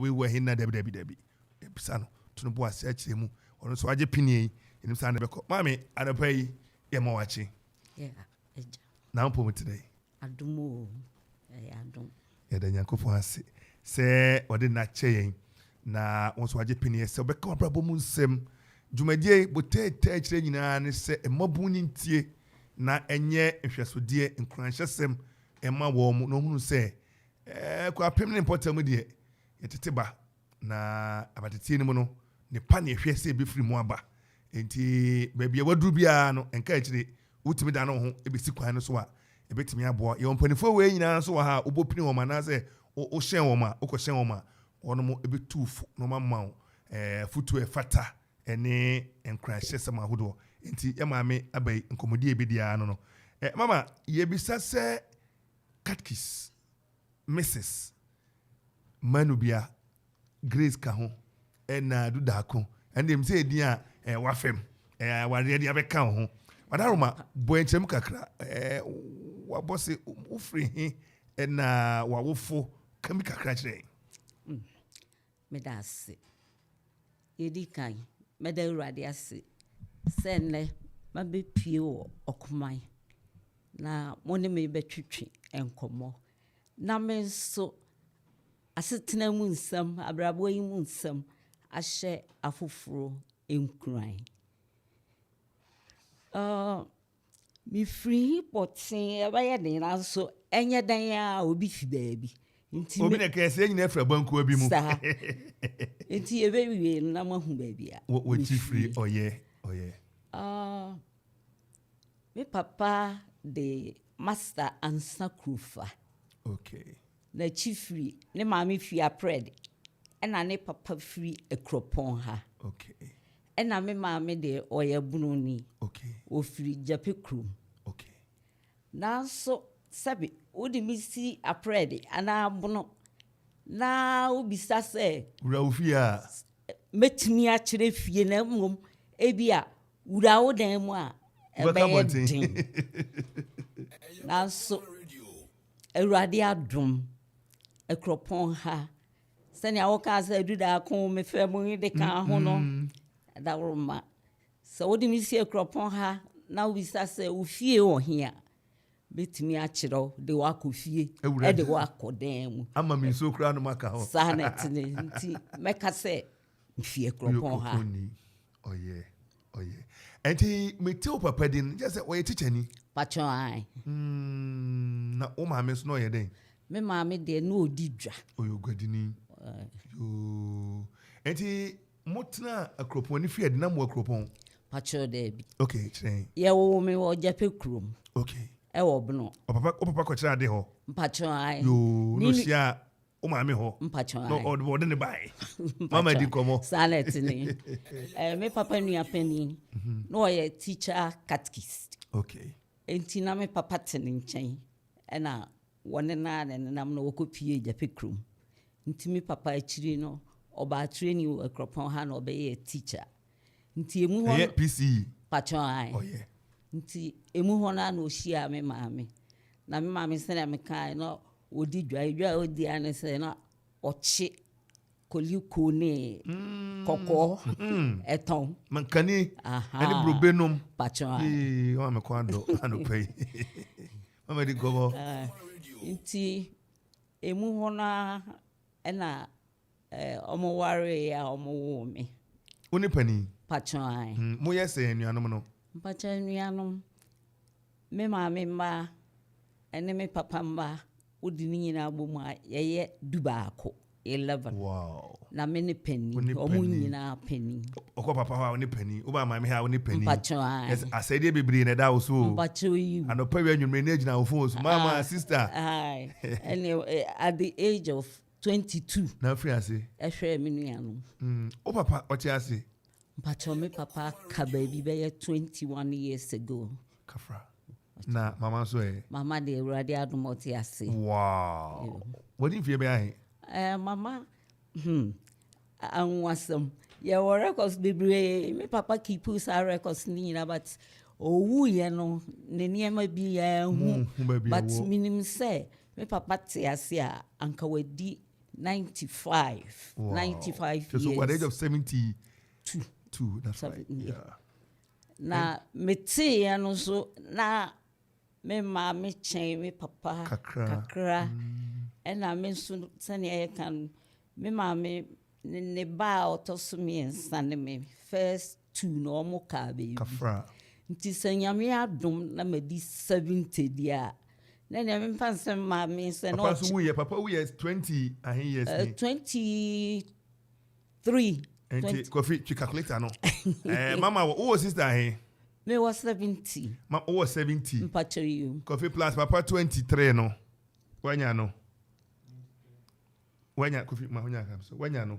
we were hinna debi ebisa to no bo ase akire mu ono so age pinie enim sa na beko mami adapa yi ye ma wachi eja na mpo today adumo adum ya da Nyankopon ase se ode na cheyen na won so age pinie se obeka obrabo mu nsem dwumadie botete akire nyina ne se emabu nyintie na enye nhwesodie nkranhyesem ema wo mu no hunu se kwa pem ne important mu de yetete na abatetie ni mu no ne pa ne hwe se be firi mu aba enti baabi waduru bia no enka akire wutimi da no ho ebesi kwan no so a ebetimi aboa ye ompanifo we nyina so wa ha obopini wo ma na se o hyen wo ma o ko hyen wo ma ono mo ebetufu no mamma futu efata ene nkranhyesem ahodo enti ye maame abai nkomodi ebedia no mama ye bisa se Catkis Mrs. Manubia Grace Kaho na Dudako and them say dia wafem ware dia beka ho wadaroma boenchem kakra wa bosse ufri hi na wawofo kami kakra kire medase yedi kan meda urade ase senle mabepie wo okoman na mone me betwetwe enkomo na me so asetena mu nsam abrabo yi mu nsam ahye afoforo enkuran mi free potin e ba ye den na so enye dan a obi fi baabi nti obi na kese nyina fra banku abi mu nti e be wiwe na mahu baabi a wo ti free oye me papa de master Ansa Krufa. Okay. Na chifri ne mami fi apred. Ena ne papa free ekropon ha. Okay. Ena me mami de oye bunoni. Okay. O free Jape Krum. Okay. Na so sabi odi misi apred ana buno. Na obisa se ura ofia metimi a kire fie na mmom ebia ura wo dan mu a na so Erade adum ekropon ha sani awoka se duda akon me fe mu de kan ho no da worma so wodi mi si ekropon ha na wisa se ufie wo hia betimi a kire de wakofie e de wakodan mu ama mi so kra no maka ho sanet ne nti meka se mfie ekropon ha oye enti meteo papa din just say oye teacher ni patron ai na o ma me so no ye den me ma me de no odidwa oyo gwadini yo enti motna akropon ni fied na mo akropon patron de bi okay train ye wo me wo Jape Krum okay e wo bno o papa ko kira de ho patron ai yo no sia o ma me ho patron ai no o de ne bai mama di komo salet ni me papa nua pani no ye teacher catechist okay enti na me papa tene nchen na wone na nam no wokopie Jape Krum nti me papa akiri no oba training ekropon ha no be ye teacher nti emu ho PC patron ai oh yeah nti emu ho na ohia me maame na me maame se na me kai no odi dwa odi ane se na ochi koliko ne koko eton mankani ani brobenum patron o me kwando anopai mama di gobo nti emu ho na na omo ware ya omo wo me oni pani patron mo yese anuanom no patron anuanom me maame mba ene me papa mba odi ni nyina bomu a ye dubaako 11 wow na me ne pani omo nyina pani okọ papa ha oni pani oba maame ha oni pani patron yes asede bebre na da wo so patron yi anopa wi anwumre na gina wo phone so mama sister anyway at the age of 22 na free ase ehwe me nuanom o papa o ti ase patron me papa ka baby be 21 years ago kafra na mama so mama de Erade adum o ti ase wow what if you be ahe mama anwasam ye were records bebre me papa keep us our records ni na but owu ye no ne niema bi ya hu but minim say me papa te ase a anka wadi 95. Wow. 95 So at the age years. of 72. That's right. Seven, yeah. Yeah. Na mete ya no so na me ma me chen me papa Kakra. na me so sane e kan me ma me ne ba otoso me nsane me first two no mo ka be Kafra. nti sanyame adom na madi 70 dia na ne me fanse ma me se no Papa we is 20 years. 23 And 20. Kofi, you calculator no. Mama, who was sister here? Me was 70 Who was 70? mpacho you Kofi plus Papa 23 no. Wanya no. Wanya Kofi ma wanya kam so. Wanya no.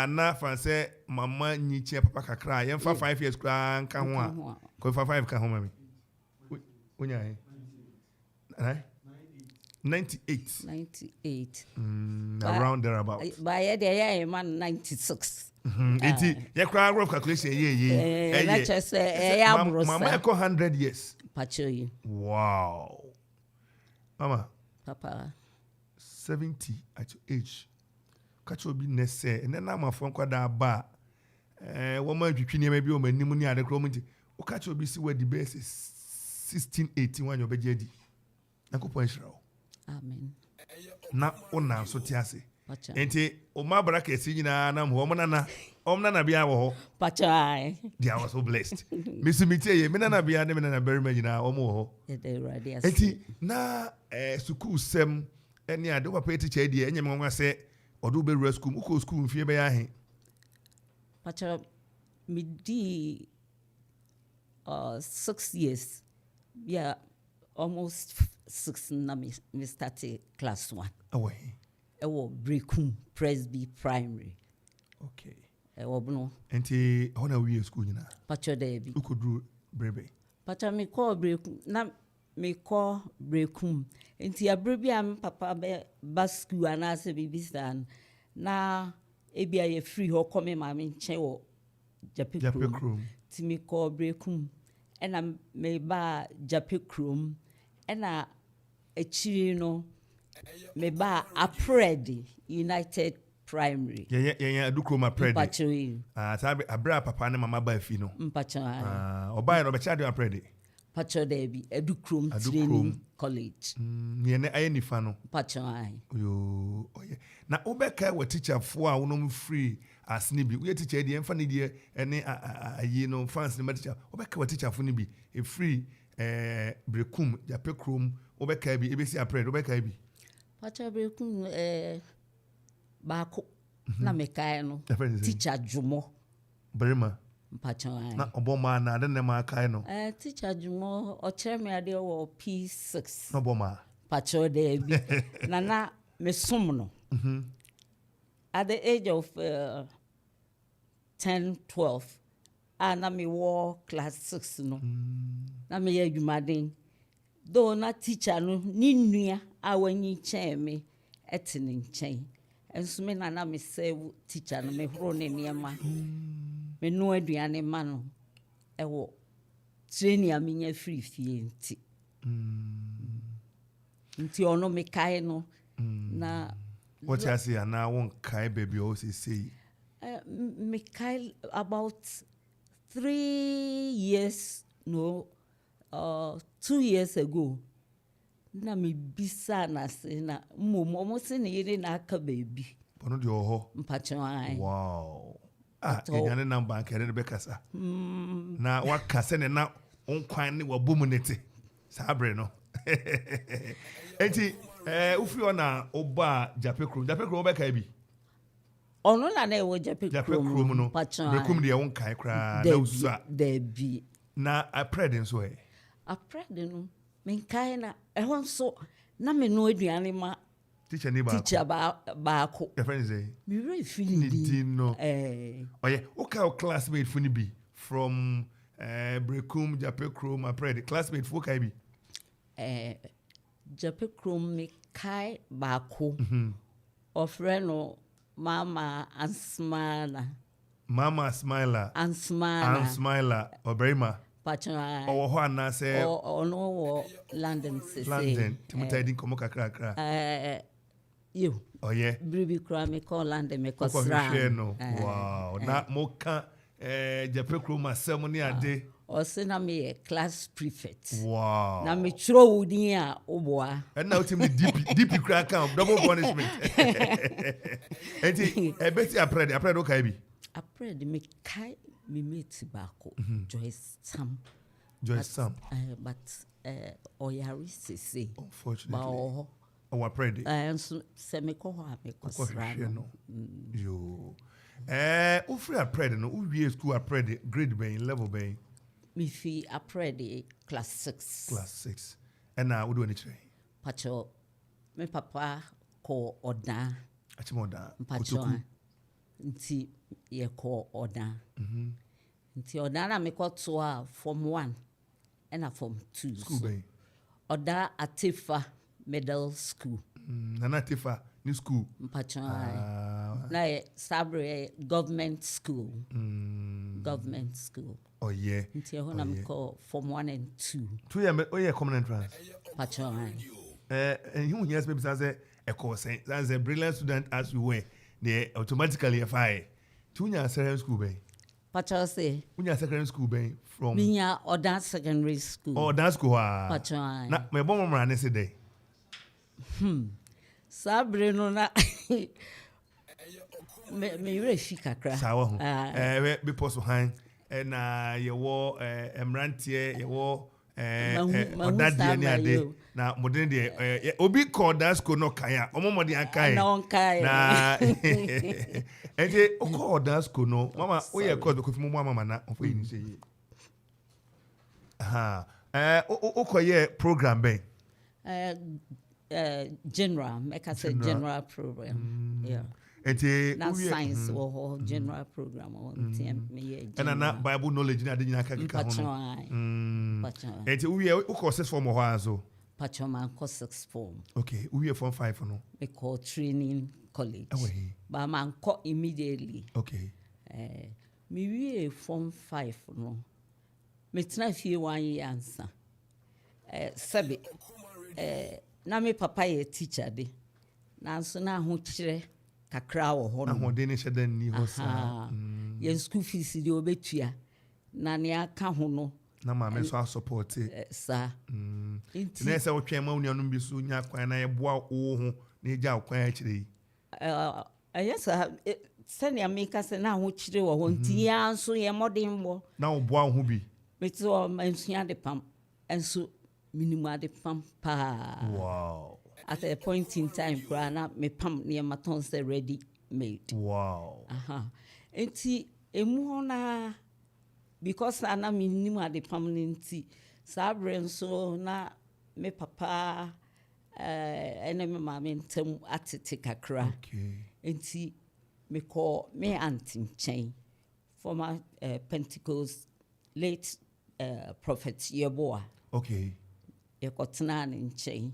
Na fanse mama nyiche papa kakra. Yem fa 5 years kra nka ho a. Kofi 5 ka ho mami. Wanya he. 98. 98 Around there about. by yeah man 96 Enti ye kra rough calculation ye. na just ya abro Mama e ko 100 years. pacho you Wow. Mama, papa 70 at your age. Catch will be necessary. And then I'm a phone call that bar. Woman, you maybe on my pneumonia, the chromatic. O catch will be see where the base is 1681 your bed. Nako point show. amen Na ona so tiase. pacho Enti o ma braka esi nyina na mo na omna bia wo ho. pacho ai They are so blessed. Miss Mitie, me na bia ne me na bury me nyina omo ho. the radio Enti na school sem eni ade papa teacher die enye me nwa se odo be rest school uko school mfie be ya he. pacho me di 6 years yeah almost 6 na me started class 1 Away. e wo Brekum Presby Primary Okay. e wo no Enti hona we school nyina. pacho there bi Uko dru brebe. pacha me call Brekum na me call Brekum nti abrebi am papa be basku ana se bibistan na ebia ye free ho come ma me nche wo Jape Japekrom Chrome. ti me call Brekum ena me ba Japekrom ena echiri no me ba Apredi United Primary Yeah, do chroma predi. pacho yi Sabe abra papa ne mama ba fi no. pacho ai Oba no be cha de predi. pacho there bi Edukrom Edukrom. Training College Ye ne aye nifa no. pacho ai Yo, oye. Na obeka we teacher fo a wonom free as ni bi. We teacher de emfa ne de ene aye no fans ne teacher. Obeka we teacher fo ne bi e free Brekum Jape Chrome obeka bi ebesi apred obeka bi. pacho Brekum baako na me kai no Different thing. teacher Jumo Berima pacho ai na oboma na de ne ma kai no. teacher Jumo o chere me ade wo P6 No oboma. pacho there bi na me som no at the age of 10 12 na me war class 6 no na me ye adwumaden do na teacher no ni nua a wanyi chen me etene nchen enso me na me say teacher no me horo ne niema me no aduane ma no ewo training a menya free fie nti ono me kai no na What you say na won kai baby o say me kai about 3 years no 2 years ago na me bisa na se na mo se ne yire na aka baby Pono de oho. mpacho ai Wow. Ato. Enyane number kere de bekasa. Na wakase ne na onkwan ne wabomu nete. Sabre no. Enti ufi ona oba Jape Chrome. Jape Chrome beka bi. ono na na wo Jape Jape Chrome no. mpacho Brekum de wonkan kra na usa. de bi Na apred nso e. aprede no me kai na ehon so na me no aduane ma Teacher ni ba. teacher baako Your friend say. me re Ni feel di no. eh Oye, okay, our classmate funi bi from Brekum Jape Chrome apred. Classmate fo kai bi. Jape Chrome me kai baako ofre no mama Ansmana Mama Smiler. And Smiler Oberima. pacho Owo ho ana se ono wo London se London. Timuta din komo kakra. You. Oh yeah. Baby cry me call land me call Share no. Wow. Na moka Japan Kroma ceremony ade. Or send me a class prefect. Wow. Na me throw dia oboa. And now team deep crack count double punishment. Enti Betty I pray okay bi. I pray me kai me mate bako Joyce Sam. But Oyari say unfortunately. Oh, I pray. And so me call me no. Yo. Ufri I pray no. Uwie school I pray grade be level be. Me fi I pray class 6. Class 6. And now we do any train. Pacho me papa ko Oda. Achimoda. Pacho. Nti ye ko Oda. Nti Oda na me ko to form 1 and Form 2. School be. Oda Atifa Middle School. Nana Atifa new school. Pacho. Na Sabre government school. Government school. Oh yeah. Nti ho na me ko Form 1 and 2. 2 year oh yeah common entrance. Pacho. And you hear maybe say a course as a brilliant student as you were, they automatically fire. 2 years secondary school be. Pacho say. Unya secondary school be from. Minya Oda secondary school. Oh, that's school. Pacho. Na me bon mama na say day. Sabre no na me refi kakra. Sawa ho. Be post han na ye wo emrantie ye wo odadie ni ade na modern de obi call that school no kan ya omo modern kan na on kan na eje o call that school no mama o ye call ko fi mo mama na o fi ni say o ko ye program ben general make I say general program yeah na science or general program or me and na Bible knowledge na de nyina ka kika ho pacho eti we o courses form ho azo pacho man course 6 form okay we form 5 no we call training college but man co immediately okay me we form 5 no me tena fie 1 year ansa sabe na me papa ye teacher de na so na ho kire kakra wo ho no ahode ne hyeda ni ho sa ye school fees de obetua na ne aka ho no na ma me so support sa na se wo twen ma unuanum bi so nya kwan na ye boa wo ho na eja kwan a kire yes sani ameka se na ho kire wo ho ntia nso ye modern bo na wo boa ho bi me to mensia de pam enso minimum de pam pa wow at a point in time grana me pam near maton say ready made wow enti emu na because ana minimum de pam nti sabre nso na me papa ene me mama ntem atete kakra okay enti me call me auntie chain former Pentecost late prophet Yeboah okay e kotena ne nchen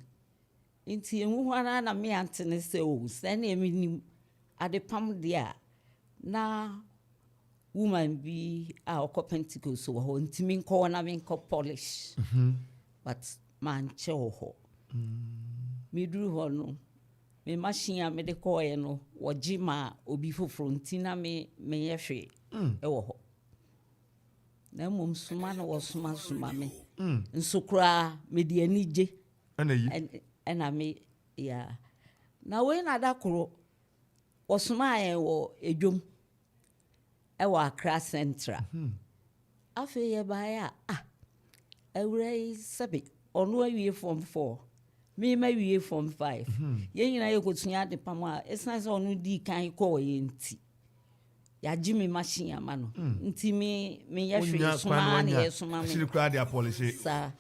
nti emu hwana na me antene se o se na eminim adepam dia na woman bi a okọ Pentecost wo ho nti min ko na min ko polish but man che ho me duru ho no me machine a me de ko ye no wo jima obi foforo nti na me ye hwe e wo ho na mum suma na wo suma me nsukura me di anije ena me ya na we na dakoro wo suma ye wo edwom e wo Accra Central afi ye ba ya ewre sabi onu awie form 4 me ma wie form 5 ye nyina ye kotua de pam a esanse onu di kan ko ye nti ya jimi machine amano nti me ye hwe suma na ye suma me siri kra dia polish sa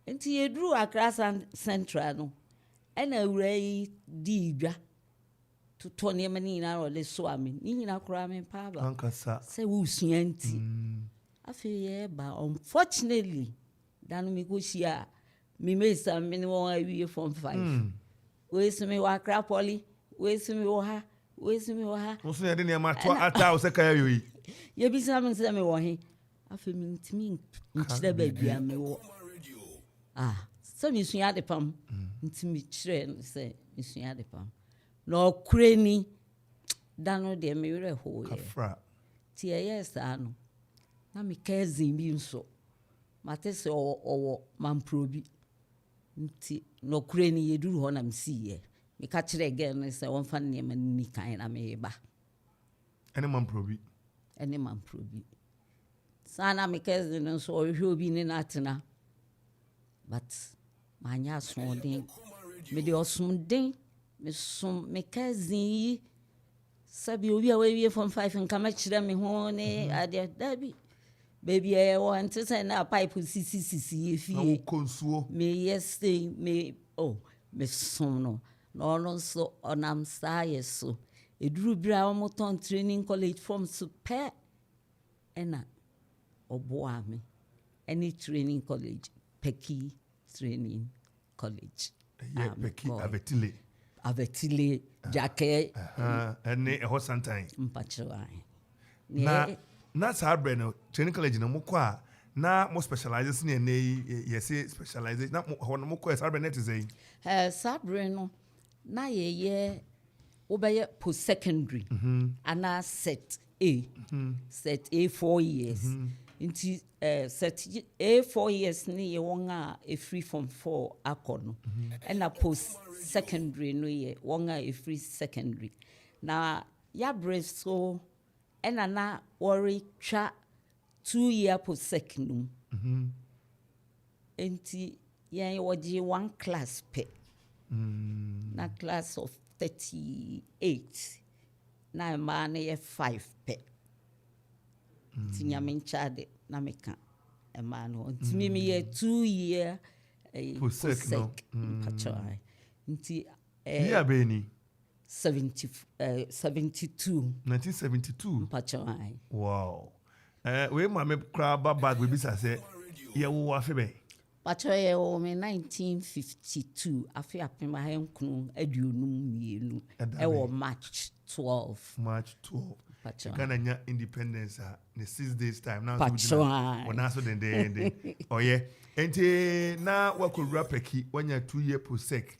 nti ye duru Accra Central no ena ewre di dwa to ne mani na ro le so ami ni nyina kura me pa ba ankasa se wo sua nti afi ye ba unfortunately dan me go shia me mesa me no awie form 5 we se me wa Accra Poly we se me wo ha we se me wo ha no so ye de ne ma to ata o se ka yo yi ye bi sa me se me wo he afi me ntimi nchire ba bia me wo so me sua de pam ntimi chire se mesua de pam na okure ni da no de me were ho ye kafra ti yes ano na me cousin bi nso mate se owo mamprobi nti no okure ni yeduru ho na msi ye me ka kire again se won fa ne ma ni kan na me ba ene mamprobi sana me cousin nso ohwe obi ni na atena but manya sonden me de osumden me som me cousin yi sabi obi a we from 5 nka ma kire me ho ne ade dabi baby I want to send a pipe sisi if you consuo me yesterday me me som no so onam say so eduru bra o moton training college from super ena oboa me any training college Peki training college Peki avetile jake ene e hosantan mpachiwa na sabre no training college no mokwa na mo specializes ne yesi specialization na ho no mokwa sabre net zei sabre no na ye obeye post secondary ana set A set A 4 years into set A 4 years ni ye wonga a free from 4 akono and a post secondary no ye wonga a free secondary na ya breso ena na worry twa 2 year post secondary enti ye woji one class pe na class of 38 na man ye 5 pe tinya menchade na meka e man ho ntimi me ye 2 year post sec pachoy nti year beni 1972 pachoy wow we ma me kra bag we bisa se ye wo afi be pachoy o me 1952 afi apema henkunu aduonum mienu e wo March 12 Kana nya independence in 6 days time now Pachoy so den oh yeah enti na wakura Peki wanya 2 year post sec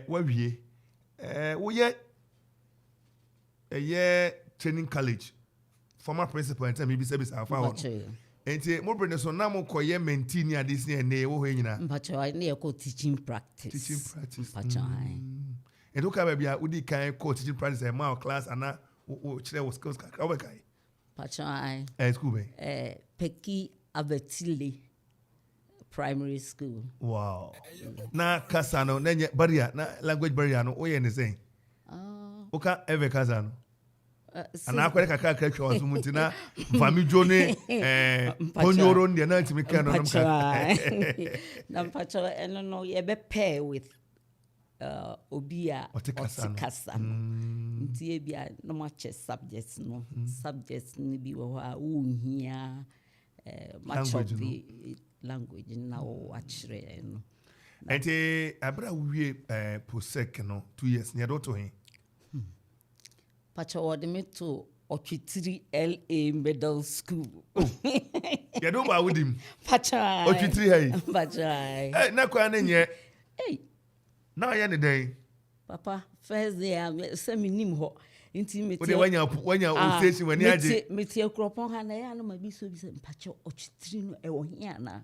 wawie wo ye training college former principal and me be service afa enti mo brene so na mo koye maintain adis ne wo ho nyina Pachoy na ko teaching practice Pachoy ento ka ba bia udi kan ko teaching practice e ma class ana o chire wo skills ka o kai Pachoy school be Peki Avetile primary school wow na kasano na barrier na language barrier no o ye ne sen o ka ever kasano ana akwere kaka kretwa wasu mutina fami jone onyoro ndi na ntimi kan no na Pachoy eno no ye be pair with obia otikasa nti e bia no ma che subjects ni bi wo ha unhia much of the language na wo achire no enti abra wie posek no 2 years ne do to hin Pachoy de me to Ochitiri LA Middle School ya do ba wudim Pachoy Ochitiri hay Pachoy na kwa na nye na ya ne den papa first day say minim ho nti meti o de wanya o station wani aje meti akropon ha na ya no ma bi so bi say Pachoy Ochitiri no e wo hia na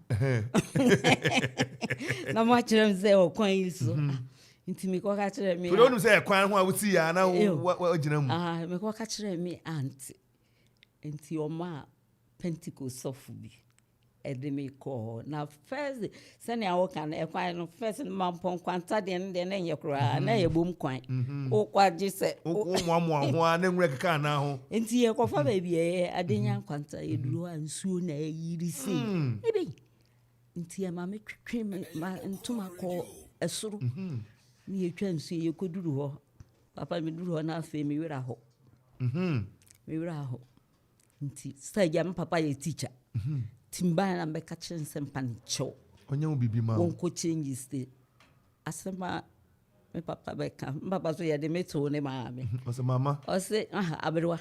na ma kire say o kwan yiso nti me ko ka kire me so no say kwan ho a wuti ya na wo gina mu me ko ka kire me auntie nti o ma Pentecost of bi edeme ko na first sene awo kan e kwan no first mampon kwanta de na nye kura na ye bom kwan o kwaje se o mo ho na nwure kaka na ho nti ye ko fa ba bi e adenya kwanta ye duro ansuo na yiri se ebe nti ya ma me twetwe me ma ntuma ko esoro ni ye twa nsuo ye koduru ho papa me duru ho na afa me wira ho me wira ho nti sa ya papa ye teacher timba na mbeka chense mpanicho onya wo bibi ma wonko changes the asema me papa beka papa so ya de meto ne maame o se mama o se abrewa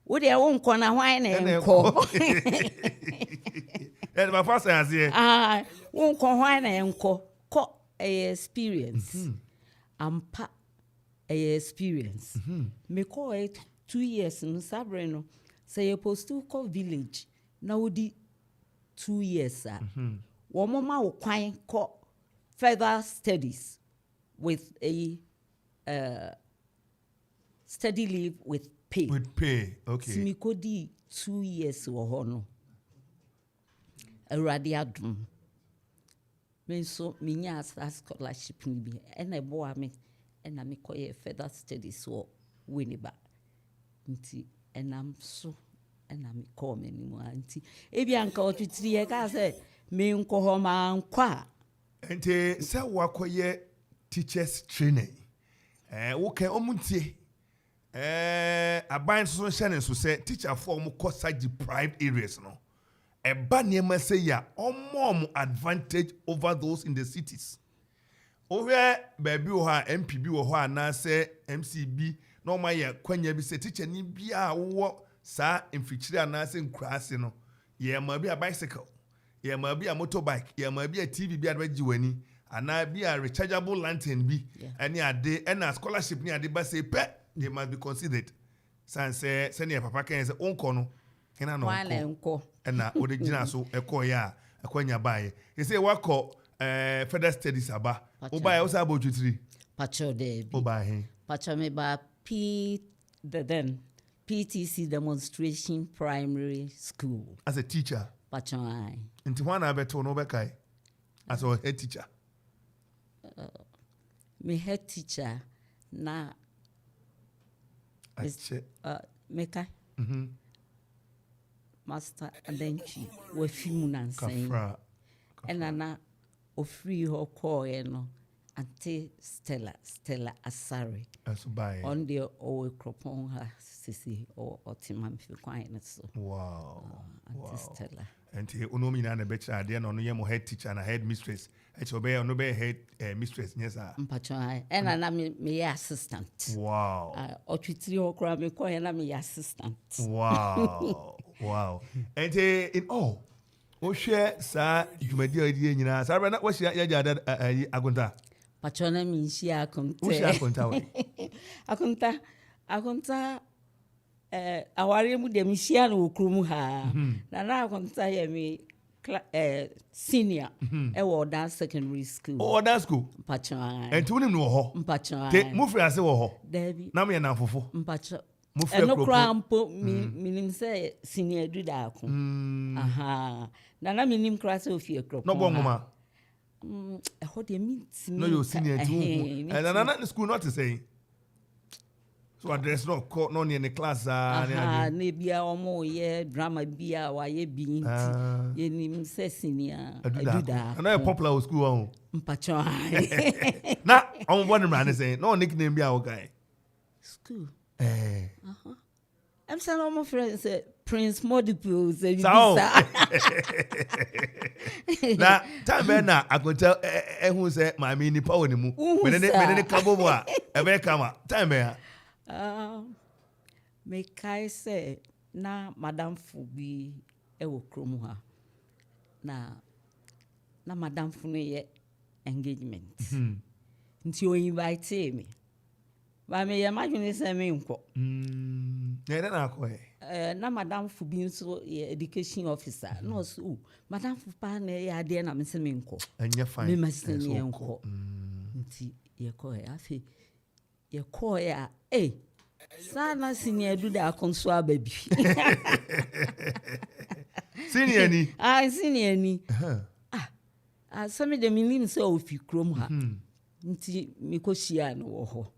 wo de wonko na hwan na enko e ba fa san ase wonko hwan na enko ko experience. Ampa a experience. Me call it 2 years no sabreno. Say you post to call village. Now di 2 years sir. One mama will quite call further studies with a study leave with pay. With pay, okay. Simiko di 2 years wo ho no. Awurade adom. Me so minya as scholarship ni bi. And I boa me and I make a further studies wo Winneba. Nti and I'm so and I'm call me anymore. Nti ebi anka o 3 years ka say me nko ho ma nkwa. Nti se wakoye teachers training. Okay, omuntie. Aban so hye so say teacher for mo course deprived areas no. Eba niema say ya omo advantage over those in the cities. Owe baby wo ha MPB wo ho ana say MCB no ma ye kwanya bi say teacher ni bia wo sa mfichiri ana say nkurase no. Ye ma bi a bicycle, ye ma bi a motorbike, ye ma bi a TV bi a baji wani, ana bi a rechargeable lantern bi, any ade and scholarship ni ade ba say pe they must be considered. San say send your papa can say onko no. Kena no onko. Na original so ekọ ya akwanya bae e say wako further studies aba obae o sa abotutiri pacho de obae he pacho me ba PTC demonstration primary school as a teacher pacho ai nti hwana abeto no bekai as a head teacher me head teacher na meka Master Adenchi we fimu na nsen ena na ofri ho call no ante Stella Asare asubai on the o kropon ha sisi o otimam fi kwan no so wow ante Stella enti onomi na becha ade na ono ye mo head teacher na head mistress eche obey ono be head mistress nyesa mpacho ai ena na me assistant wow otwitiri ho kra me call na me assistant wow and in all o share sa jumadi odi nyina sa na wo share ya jada agunta pachona mi share akunta wo share akunta we akunta aware mu de mi share no okrum ha na akunta ye mi senior e dance secondary school dance school pachona and tu nim no ho pachona te mu frase wo ho David na me na fofo pachona no crampo minim say senior do da ko aha na minim class ofie crop no bon mama ho de meet no you senior tu na school not to say so address no near the class na bia omo ye drama bia wa ye bi nti ye nim say senior aduda na popular school on mpacho na omo bon man say no nickname bia o guy school I'm saying all my friends say Prince Modipo say you na time na akonta ehun say my mini power ni mu me ne kabo mu a e be kama time ya me kai say na madam Fubi e wo krom ha na madam Fu no ye engagement nti o invite me ba me ya madwene say me nko na ko na madam Fubi nso education officer no so madam Fu pa na ya de na me say me nko anya fine me mase me nko nti ye ko ya afi ye ko ya sana senior do da konso ababi senior ni senior ni some de minim say ofi krom ha nti me ko hia no wo ho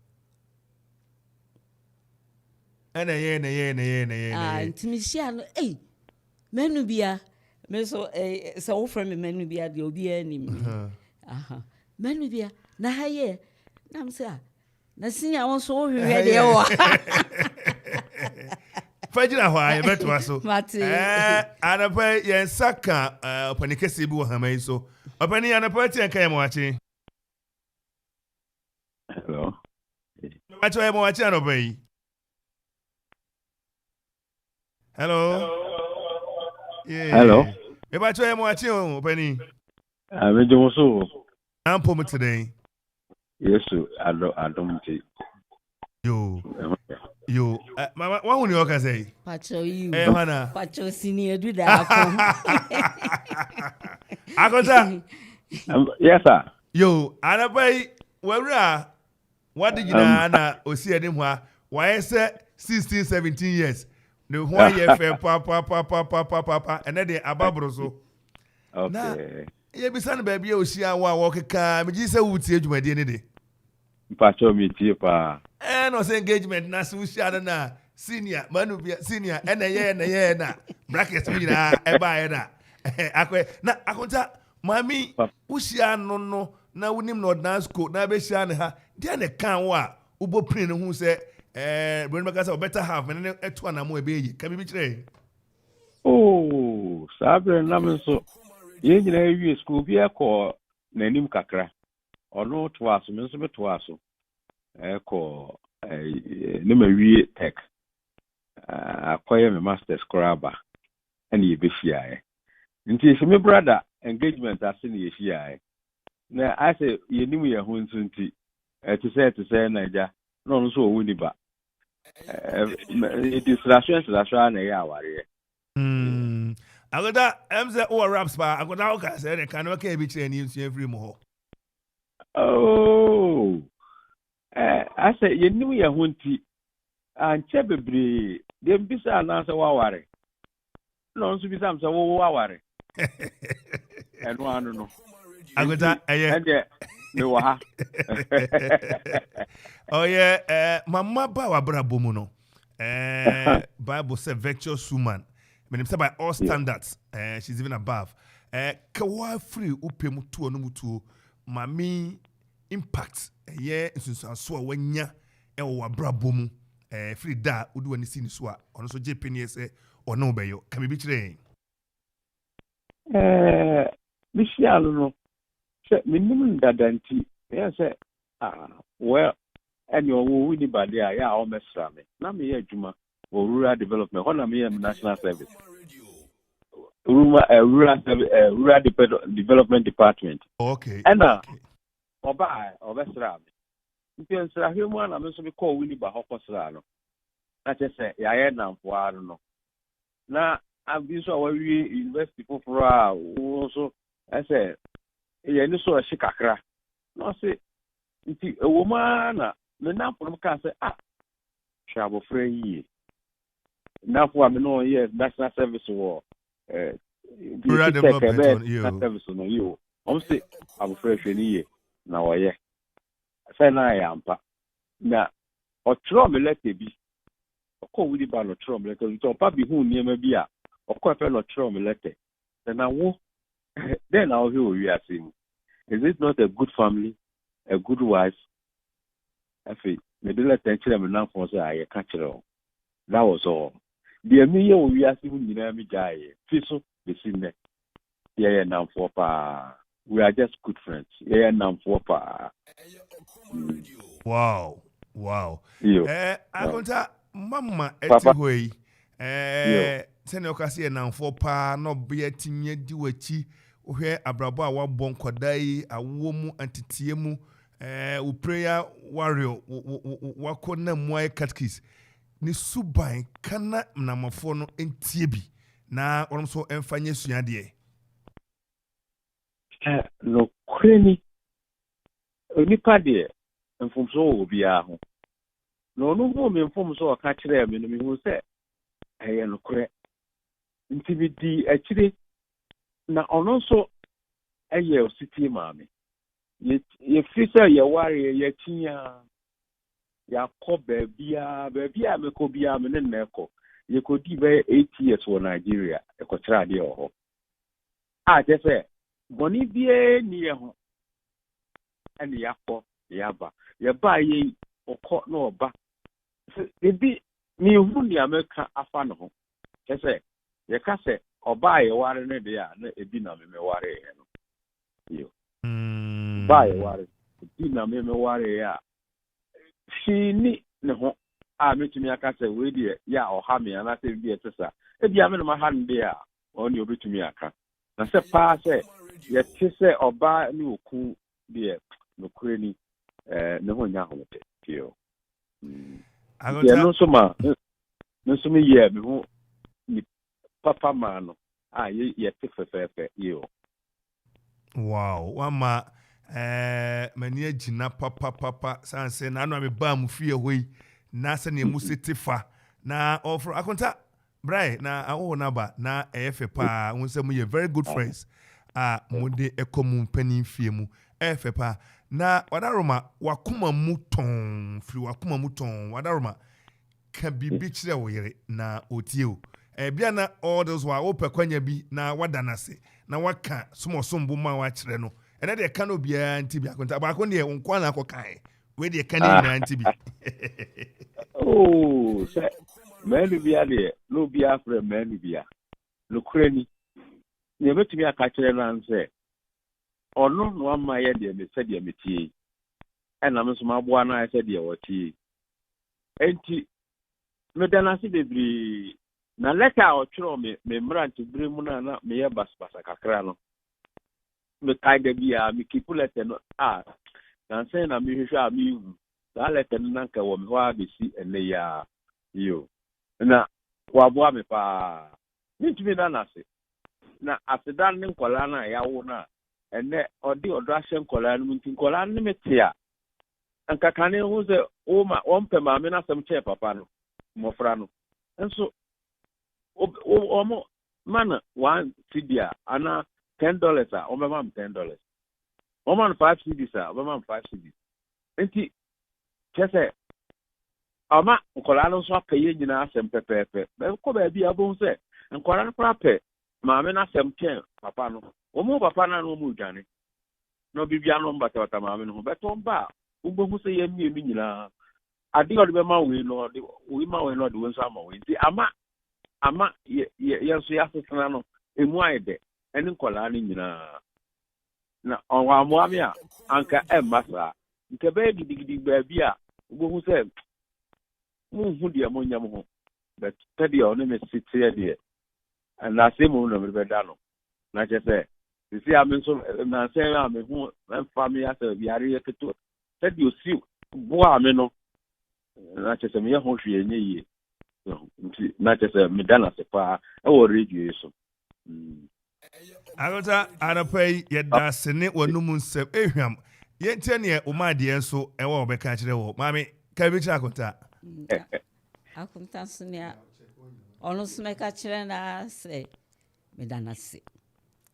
ana ye nti me hia no menu bia me so so wo from menu bia de obi anim menu bia na ha ye na me say na senior won so hwehwe de wo fajina ho aye beto aso anapa yen saka opanikese bi wo hamai so opani anapa ti enka yemo achi hello macho yemo achi anapa yi hello yeah hello e macho yemo achi opani me jomo so I'm Pomo today. Yes, I don't think. Yo. Mama, what would you say? Pacho you. Hana. Pacho senior do that. Akota. Yes, sir. Yo, Anabai, where what did you know? Osi Edimwa. Why say 16, 17 years? The one year fair, papa, and then the ababroso. Okay. Yeah, be son baby, Osia, walk car, but you say, would see you my DNA. Pacho me cheaper. And was engagement, Nasu Shadana, senior, Manubia, senior, and a year, na brackets, we are a buyer. Na Akota, Mammy, Ushia no, na winim no dance coat, na be shan her, then a can wa, Ubo Prin, who said, when Macassa better have, and then at one more baby, can be trained. Oh, Sabre and so. You school be a call, Nanim Kakra, or no twas, Minsum Twasso. Call Nimeri Tech. Acquire my master's crabber, and ye be shy. Until my brother engagement as in ye shy. Now I say, you knew me a hunsunti, to say, Naja, no so windy ba. It is rations that run a hour. I got that MZ or raps bar. I got out, I said, I cannot be changed every more. Oh, I say, you knew me a hunty, and Chebby, the bisa answer waware. No, to be some so waware. And one no. I got that, and no, oh, yeah, Mama Bawa Brabumuno. Bible said, virtuous woman. When by all standards, she's even above. Kawa free upemu tu onomutu mami impact yeah nsunsan so wanya e wo abrabomu free da udu wani sini so a ono so jepeni se ono beyo kan bi kire Michelle no se minimum dadanti ya se well and your wini bade ya o mesra me na me ya adwuma rural development. When I'm here, national service. Rural development department. Okay. And Oba Sram. If you answer human, I'm also called Winnie Bahokosrano. That's just say, I am for I don't know. Now, I've been so we university for also, I said, yeah, you saw a shikakra. No, say, a woman, the number of can say, travel free. Now for me no yes national service war rural development service no you say I'm fresh any na oye say na ya mpa na otro me letter bi okọ wudi ba no tro me letter to pa bi hu niam bi a okọ fe no tro me letter then I wo then I'll hear we are saying is it not a good family a good wife afi me de letter kire me na for say I ka kire that was all. The media we are seeing in Amijay, Fiso, the Sine, yeah, now for pa. We are just good friends. Yeah, now for pa. Wow. I got Mama Etiway. Send your cassia now for pa, no be a timmy duechi, where Abraba wa bon kwadai, a woman antitiemu, prayer warrior, wakona moy catkis. Ni suban kana namafo no entie bi na wonom so emfanye suade no kreni onipa de mfomso obi aho no no mo me mfomso ka kire me no me hu se eye no kre nti bi di akire na ono so eye ositi maame ye fisa ye ware ye tinya ya ko bebia me ko bia me ne ko ye ko di be 8 years for Nigeria e ko tra de ho je se boni bie ni ye ho ene ya ko ya ba ye okọ na oba bi mi hu ni America afa no ho je se ye ka se oba ye ware ne de a na ebi na me ware ye no yo ba ye ware ebi na me ware ya she ni ne ho a metumi aka se we de ya oha me na se bi etesa e bi ame no ma ha nde a oni obetumi aka na se pa se ye ti se oba ni oku deɛ nokorɛ ni ne ho nya ahote tio Agonta no so ma no so me yɛ me ho ni papa ma no ye te fɛfɛɛfɛ yo wow wama mani agina papa sanse na no me ba mu fie hoi na se ne mu setifa na offer Agonta brai na awo na ba na efe pa won se mu ye very good friends mo de ekomu panin fie mu efe pa na wadaroma wakoma mu ton firi wakoma mu ton wadaroma ka bibi kire wo yere na otie o bia na all those wa ope kwanya bi na wadanase na waka somosombo ma wa kire no ene de ka no bia nti bia Agonta ba ko ne nkwa na akokan we de ka ne na nti bi oh say manu bia de no bia fra manu bia nokorɛ ni ne betumi aka kire no anse ono no ama ye de me sɛ de metie ɛna me so maboa na sɛ de wɔtie enti me dana se bebre na leta ɔtwerɛ me mbrant bere mu na me yɛ basbasa kakra no me kai da bia me kipu leta no na sɛ na me hwehwɛ a me hu da leta no nanka wɔ me ho a besi ene ya yo na waboa me pa nitumi na nase na asedan ne nkola na yawo na ene odi odo ahye nkola no nti nkola no mete a anka kane hu se o ma ompe ma me na sem che papa no mofra no enso o mo man one cedi ana $10 o me mam $10 o man 5 cedis o mam 5 cedis enti chese ama nkola no so akaye nyina asem pepepe be ko ba bia bo se nkola no prape ma me na sem che papa no omo papa na no mu dwane no bibia no mbata ma me no beto mba ugbogu se ye mi nyina ade ode be ma we no de we ma we no de won so ama we ti ama ye so ya sesena no emu ayede eni nkola no nyina na onwa mo amia anka emmasa nke be gidigidi ba bia ugbogu se mu hu de mo nyam ho but tedi ono me sitie de na se mu no me be da no na che se si ame so na se ame hu family asa biare yeketo tedi osi bo ame no na che se me ho hwe enye yi na che se me da na se pa e wo radio so Agonta arapai yeda sene wanum nsem ehwam yentie ne o ma de enso e wo obeka kire wo mami ka bi kira Agonta Akonta sonia ono smeka kire na se me dana se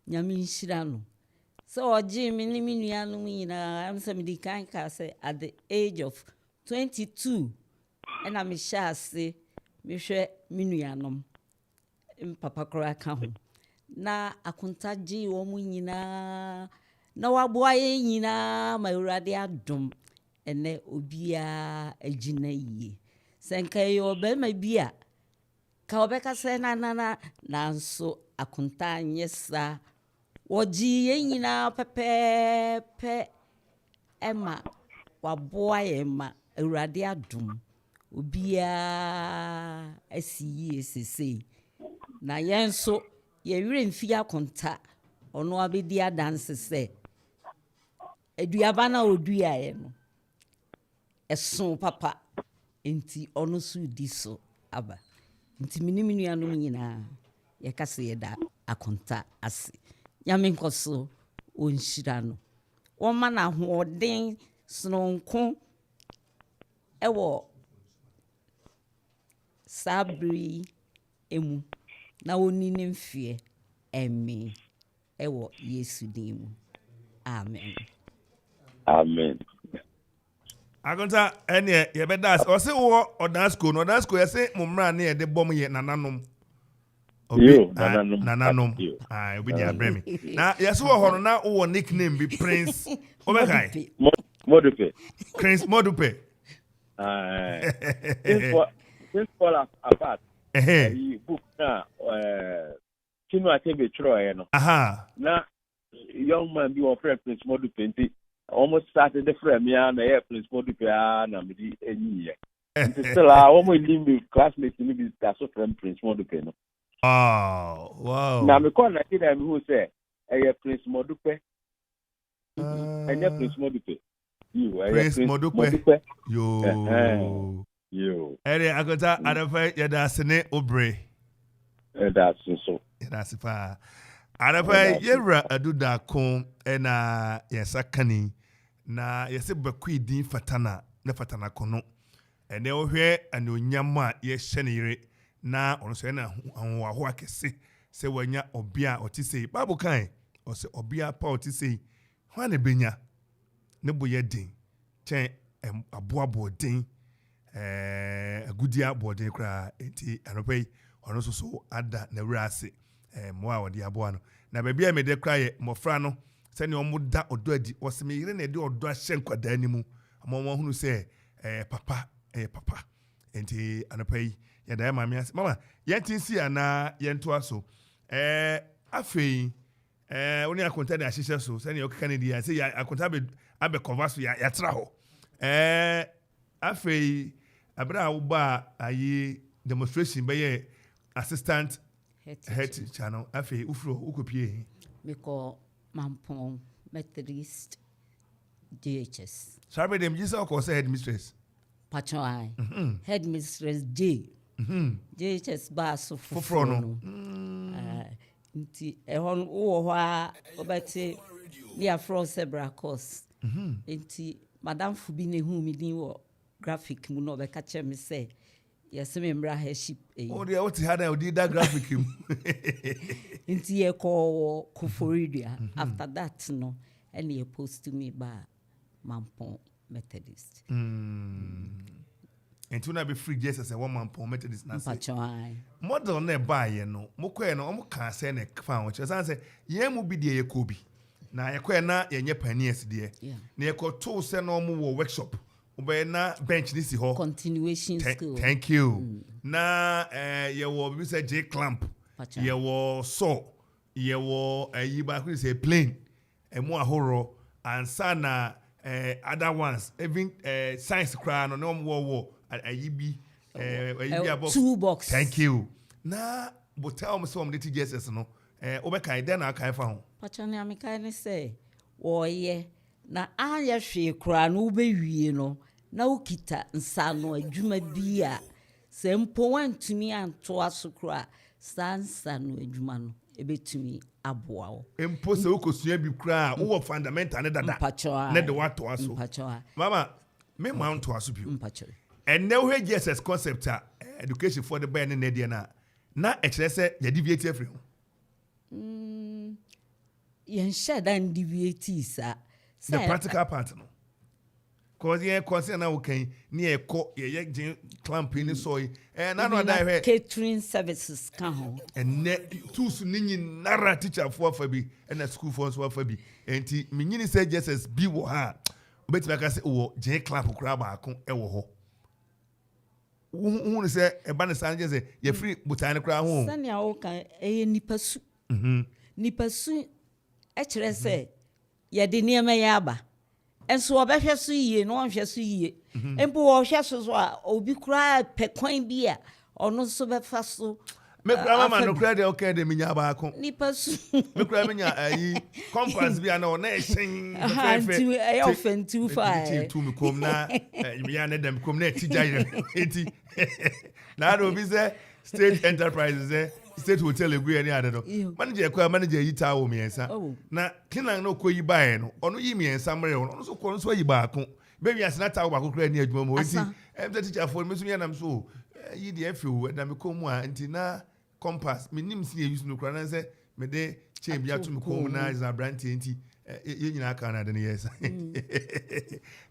nyame nhira no so oji mi ni minua no nyina am se me di kan ka se at the age of 22 and am sha se me hwe minua no papa kora ka ho na Akonta ji wo mu nyina na waboa ye nyina ma urade adom ene obia agina yie senka yo be ma bia ka obeka se na nanso Akonta nyesa woji ye nyina pepepe ema waboa ye ma urade adom obia asiye sese na yenso ye wire mfi Akonta ono abedi adanse se eduaba na odua ye no eson papa enti ono su di so aba enti miniminu anu nyina ye kase ye da Akonta ase nyame nkoso onhira no wo ma na hoden snonko ewo sabri emu na woni ne mfie emi ewo Yesu dim amen Agonta ene ye be das o se wo odasko no odasko ye se mumra ne ye de bom ye nananom nananom obi dia bremi na ye se wo ho no na wo nickname bi Prince obekai Modupe Prince Modupe this fall apart book na Chino Achebe chro no na young man be offer Prince Modupe nti almost started the frame ya na ye Prince Modupe na me di enyi ye nti still almost limit classmates ni bi that so from Prince Modupe no wow na me call na kid am who say Prince Modupe ɛnyɛ Prince Modupe Prince Modupe yo ɛde akota adafa yɛda asene obre ɛda so yɛda asipa adafa yɛwura aduda ko ɛna yɛsa kani na yɛsɛ bakui din fatana na fatana kono ɛnɛ ohwɛ anonyam a yɛhyɛ ne yere na ɔno so ɛna ahoho akɛse sɛ wanya obia ɔte sei bible kan ɔsɛ obia pa ɔte sei ho na benya ne boyɛ din kyɛn aboabo din agudia bɔden kora enti anɔpa yi ɔno so ada na wura ase mmoa a wɔde aboa no na baabi a mede kora yɛ mmɔfra no sɛnea ɔmo da ɔdɔ adi ɔsɛ me yere na ɛde ɔdɔ ahyɛ nkwadaa no mu ama ɔmo hunu sɛ papa papa enti anɔpa yi yɛda yɛ maame ase mama yɛnti si anaa yɛntoa so afei wo ne akonta de ahyehyɛ so sɛnea ɔkeka no di sɛ akonta abɛkɔva so yɛatra hɔ afei abere a woba ayi demonstration bɛyɛ assistant head teacher no afei ufuro ukopie mekɔ Mampong Methodist JHS sorry dem you say call say headmistress Pachoi headmistress J JHS ba so foforo no nti ehon wo hɔ a obɛte dia fro sebra course nti madam Fubi ne hu mi din wo graphic mu no obɛka kyerɛ me sɛ yɛsɛ me mbra headship oh dear what had I did that graphic mu nti ye call Koforidua after that no and he post to me ba Mampong Methodist and to na be free just as a one Mampong Methodist na say Pachoi model na buy no mokɔ no ɔmo ka sɛ na fa wo kyerɛ sɛ yɛn mu bi de yɛkɔ bi na yɛkɔ na yɛnyɛ paniers de na yɛkɔ to sɛ na ɔmo wɔ workshop obey na bench this ho continuation school thank you na yɛwɔ bi sɛ J clamp yɛwɔ saw yɛwɔ ayi ba ko say plane emu ahoro ansa na other ones even science kra no na ɔmo ayi bi about two box thank you na botel mo so ɔmo de TGSS no obɛkan den na kan fa ho pachane amikai ne say wɔyɛ na anya hwe kra no wobɛwie no na ukita nsa no adwuma bi a sɛ mpo wantumi anto aso kra sansa no adwuma no ebetumi aboa wo mpo sɛ ukosua bi kra wo fundamental ne dada ne de wato aso mama me ma nto aso bi and now we GSS concept education for the bay ne ne na ɛkyerɛ sɛ yɛ deviate afri ho yɛn hyɛ dan deviate sa the practical part no cause ye concern na wokan ne ekɔ ye clamp ni soy na no da hwe catering services kan ho and tools ni nyinara teacher for afa bi na school for so afa bi enti menyini sɛ Jesus bi wo ha obetimi aka sɛ wo je clamp kura ba ako ɛwɔ hɔ hu sɛ eba ne san sɛ ye free butan ne kura ho sania wo kan nipasu nipasu ɛkyerɛ sɛ ye de niema ya aba enso obehwe so yie no onhwe so yie empo wo hwe so a obi kura pekwan bi a ono so befa so me kura mama no kura de okay de minya ba ko nipa su me kura minya ayi compass bi ana ona ehyen fefe e offensive fa tu mi kom na mi ya ne dem kom na tija eti na do bi say state enterprises state hotel egu ani ade no manager yi tawo miensa na kinan no koyi bae no ono yi miensa mre ono so ko so yi ba ko be wi asena tawo ba ko kra ni adwuma mo enti the teacher for me so mi anam so yi de afiu na me kom a enti na compass me nim si use no kra na say me de chain bia to me kom na is a brand enti ye nyina aka na de ne yes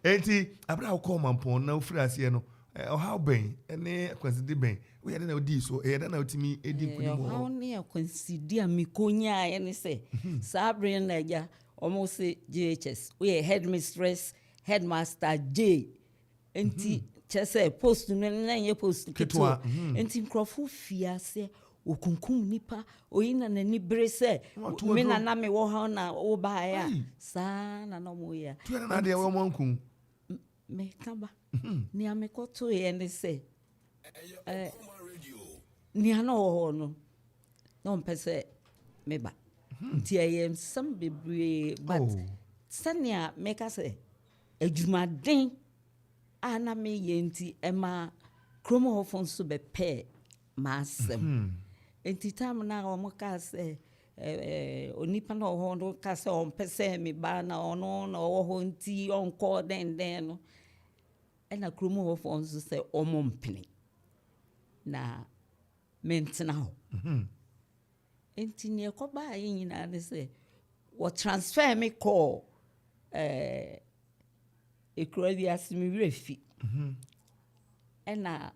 enti abra ko Mampong na ofira ase no how ben ene consider ben we had na odi so e na otimi edi kuni mo how ne consider mi konya ye ne se sabre na ja almost JHS we headmistress headmaster J enti chese post no na ye post ketwa enti nkrofo fiase okunkum nipa oyina na ni bere se me na me wo ha na wo ba ya sa na no mo ya tu na de wo monku me kaba ni amekoto ye ne se ni ana wo no no mpese me ba nti ayem some bebre but sɛnea meka sɛ adwumaden a na meyɛ nti ɛma kurom hɔfo nso bɛpɛɛ m'asɛm nti tam na ɔmo ka sɛ onipa na ɔwɔ hɔ no ka sɛ ɔmpɛ sɛ me ba na ɔno na ɔwɔ hɔ nti ɔnkɔ dɛndɛn no ɛna kurom hɔfo nso sɛ ɔmo mpene na mentena hɔ nti ne ɛkɔbaa yɛ nyinaa ne sɛ wɔ transfer me kɔɔ ekura bi ase me werɛ fi ɛna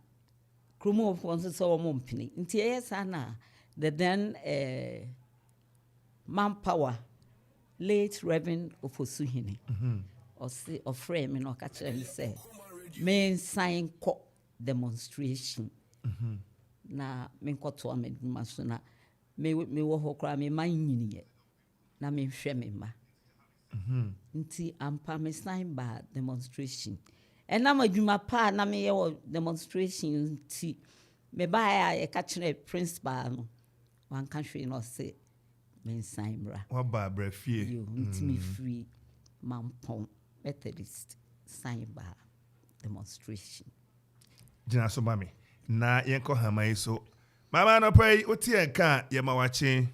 kurom hɔfo nso sɛ ɔmo mpene nti ɛyɛ saa na the then manpower late Reverend Ofosuhene ɔse ɔfrɛ me na ɔka kyerɛ me sɛ mensan kɔ demonstration na menkɔtoa m'adwuma so na mewɔ hɔ koraa mema nyiniɛ na menhwɛ me mma nti ampa mesan ba demonstration ɛnam adwuma pa na meyɛ wɔ demonstration nti mebaeɛ a yɛka kyerɛ principal no wanka hwee na ɔse mensan mmra waba abrafie nti mefiri Mampɔn Methodist san ba demonstration gyina so ma me na yɛnkɔ hama yi so mama no pɛi wote yɛnka yɛma wakye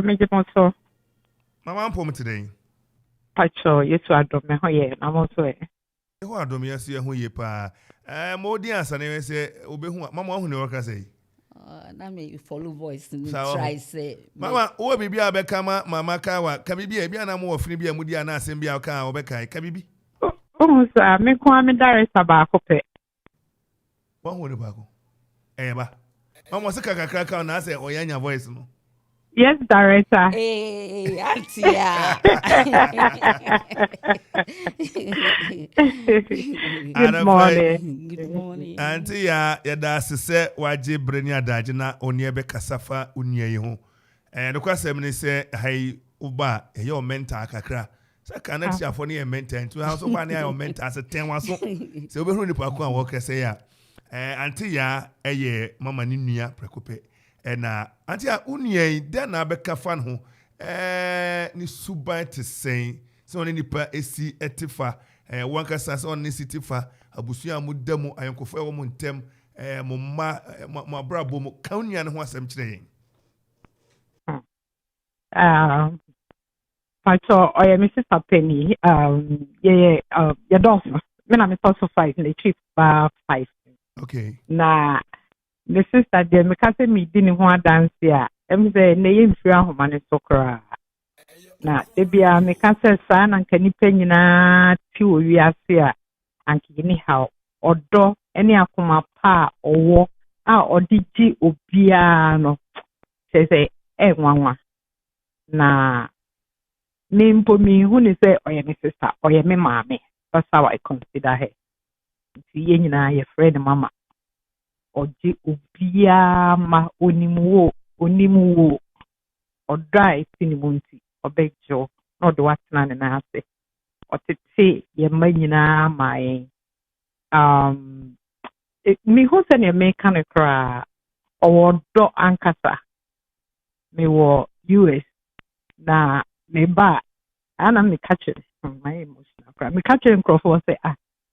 me just want to mama mpom today pacho yesu adom me ho ye na mo so e ho adom yesu ye ho ye pa ma odi ansa ne se obehu mama hu ne worka say na me follow voice ni try say mama wo bibi abeka mama kawa ka bibi bia na mo wofini bia mudi ana asem bia ka obeka ka bibi sa me ko am director ba ko pe wa hu ne ba ko ba mama se kakakra na say oyanya voice no. Yes, director. Hey, Auntie. Good morning. Good morning. Auntie, ya da sese waje breni adaje na oni ebe kasafa unie yi ho. No kwasem ni se hai uba ye o mentor kakra. Se kana tia fo ne mentor ntu ha so ba ne ya mentor se ten wa so. Se obehu ni pa ko an wo kese ya. Auntie ya eye mama ni nua prekope. Na antia unie den na beka fan ho ni suban te sen se oni nipa esi etifa wankasa se oni sitifa abusu amu damu ayenkofo ewo ntem mo ma mo abrabo mo kaunua ne ho asem kire yen pacho oye Mrs. Penny ye dos me na me so 5 na chief ba 5 okay na the sister de me ka se me di ne ho adanse a em se na ye mfiri ahoma ne sokra na de bia me ka se sa na nka nipa nyina ti wo wi ase a anki ni how odo ene akoma pa owo a odigi obia no se nwanwa na me mpo mi hu ni se oye me sister oye me maame that's how I consider her ti ye nyina ye friend mama oji obia ma onimuwo odai sinimunti obejo no do watna na ase otete ye manyina mai mi ho se ne me kan kra owodo ankasa me wo US na me ba ana me catch my emotional kra me catch crofo say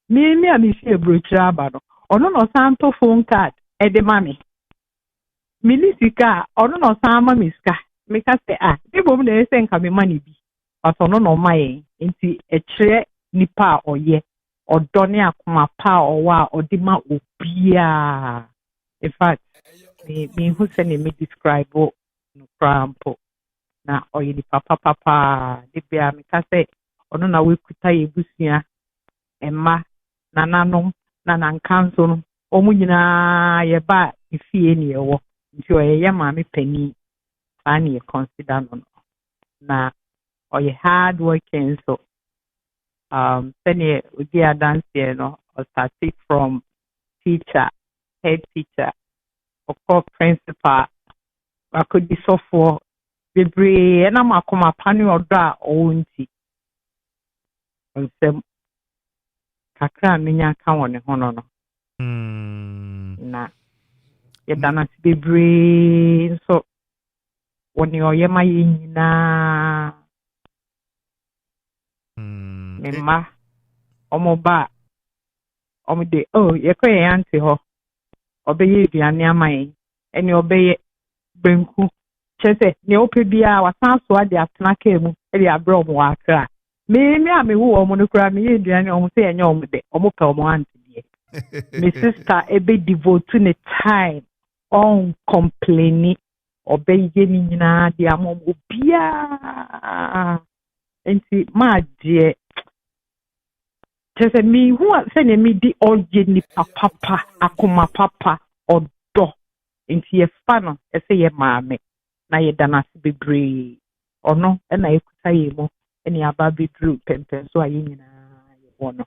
me a me see brochura aba no ono no santo phone card e de mami milisika ono no san ma miska me ka say bibom na ese nka me mani bi aso no no mai nti e kire nipa oye odo ne akoma pa owa odima obia in fact me who say me describe no crampo na oye ni papa de bia me ka say ono na we kuta yebusia emma nananom na nankanso no omu nyina ye ba ifie ni ewo nti oye maame pani ani consider no na oye hard working so senior udi dance no starting from teacher head teacher or principal akodi sofo bebre na makoma pani odo a owunti nsem kakra menya ka woni hono no na ye dana bebre so woni oyema ye nyina me ma omo ba omo de yekọ yẹ auntie ho obeye aduane amaye ene obeye benku chese ne ope bia wasan so ade atena ka mu e de abro omo akra me a me wo omo no kra me ye aduane omo se enye omo de omo pe omo auntie de my sister ebe devote ne time on complaining obeye ni nyina de amomo bia enti ma de chese mi hu se ne mi di oye ni papa akoma papa odo enti ye fa no ese ye maame na ye dana se bebre ono na ekuta ye mo eni aba bedru pempen so aye nyina ye wono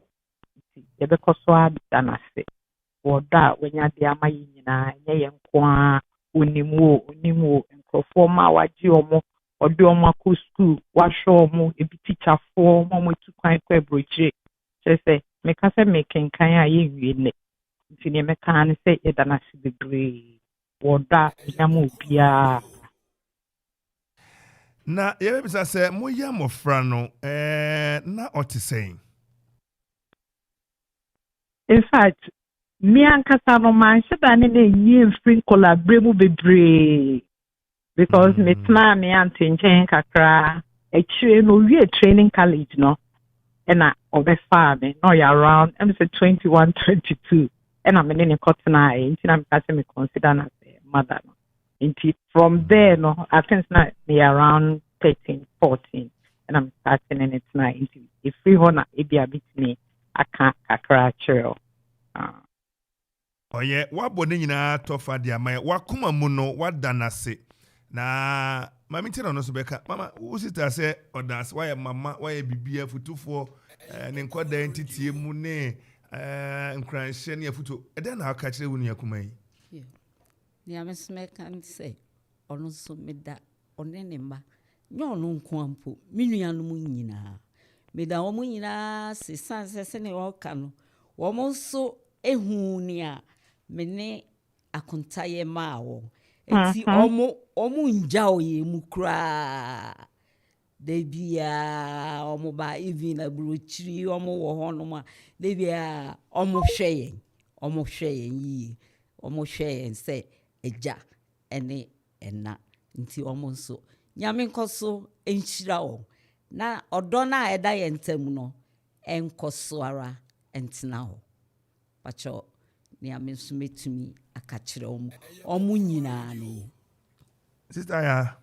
enti ye be koso dana se woda wenya de ama ye nyina nye ye nkoa onimu nkrofo ma waji omo odi omo akọ school wa show omo ebi teacher fo omo tu kwan kwa broje chese me ka se me kenkan a ye wie ne nti ne me ka ne se ye dana se bebre woda nyama obia na ye be say mo ya mofra no na otisɛn in fact me ankasa no man sheda ne na free collaborate mu bebre because me tna me ante nchen kakra actually no we training college no na obefa me no ya around I'm say 21 22 and I'm in a cotton eye nti na me ka say me consider na mother no nti from there no I think na me around 13 14 and I'm starting in it now nti if free hona e bia bit me aka kakra chiro oye wabɔ ne nyinaa tɔfa de ama wakoma mu no wadanase na mami tira no so bɛka mama wo sita sɛ ɔdas wayɛ mama wayɛ bibia futufoɔ ne nkɔda entitie mu ne nkranhyɛ ne afuto ɛdɛ na aka kyerɛ wo ne akoma yi ne amesme kan sɛ ɔno so meda ɔne ne mba nyɛ ɔno nko ampo me nuanom nyinaa meda wɔn nyinaa sesan sɛ ne ɔka no wɔn so ehu ni a me ne akontaye ma wo enti omo nja oye mu kra de bia omo ba even abrochiri omo wo ho no ma de bia omo hweye yi omo hweye se eja ene ena nti omo nso nyame nkoso enhyira wo na odo na eda ye ntam no enkoso ara entena ho pacho ni amenso metumi akachire omu nyina ne sister ya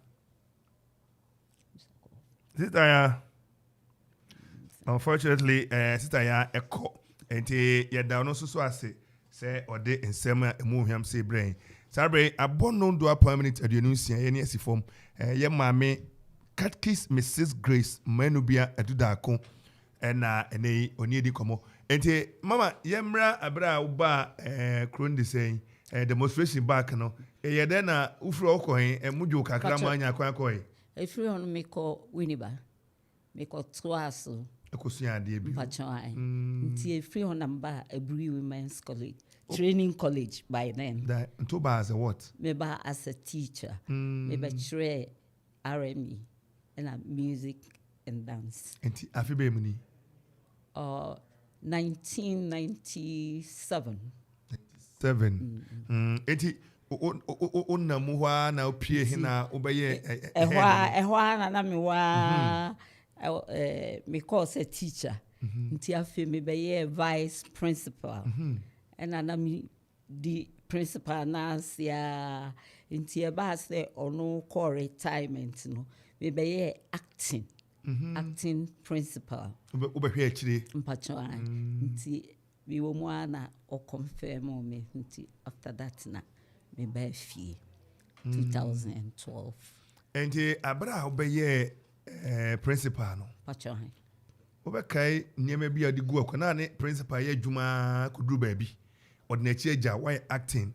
unfortunately sister ya eko enti ye da no so ase se ode nsem a emu hwam se brain sabre abono do appointment aduanu nsia ye ne asifom ye maame Catkis Mrs. Grace Manubia Edudako na ene oni edi komo enti mama yemra abra uba kron de say demonstration back no ye de na ufro okohin mujo kakra ma anya kwan koyi efiri on meko winiba meko twaso ekosia ade bi pachai nti efiri on namba Aburi Women's College Training College by then that Ntoba as a what me ba as a teacher me ba chere RME and music and dance enti afibe mu ni 1997 enti onna mu hwa na opie he na obeye ehwa na me wa me course a teacher nti afi me be vice principal and na me the principal na sia nti e ba say ono call retirement no me be acting acting principal ubehwe akire mpacho nti we wo mu ana o confirm me nti after that na me ba fie 2012 enti abra obeye principal no pacho obekai niema bia de gu akona ne principal ye adwuma koduru ba bi ordinary agya why acting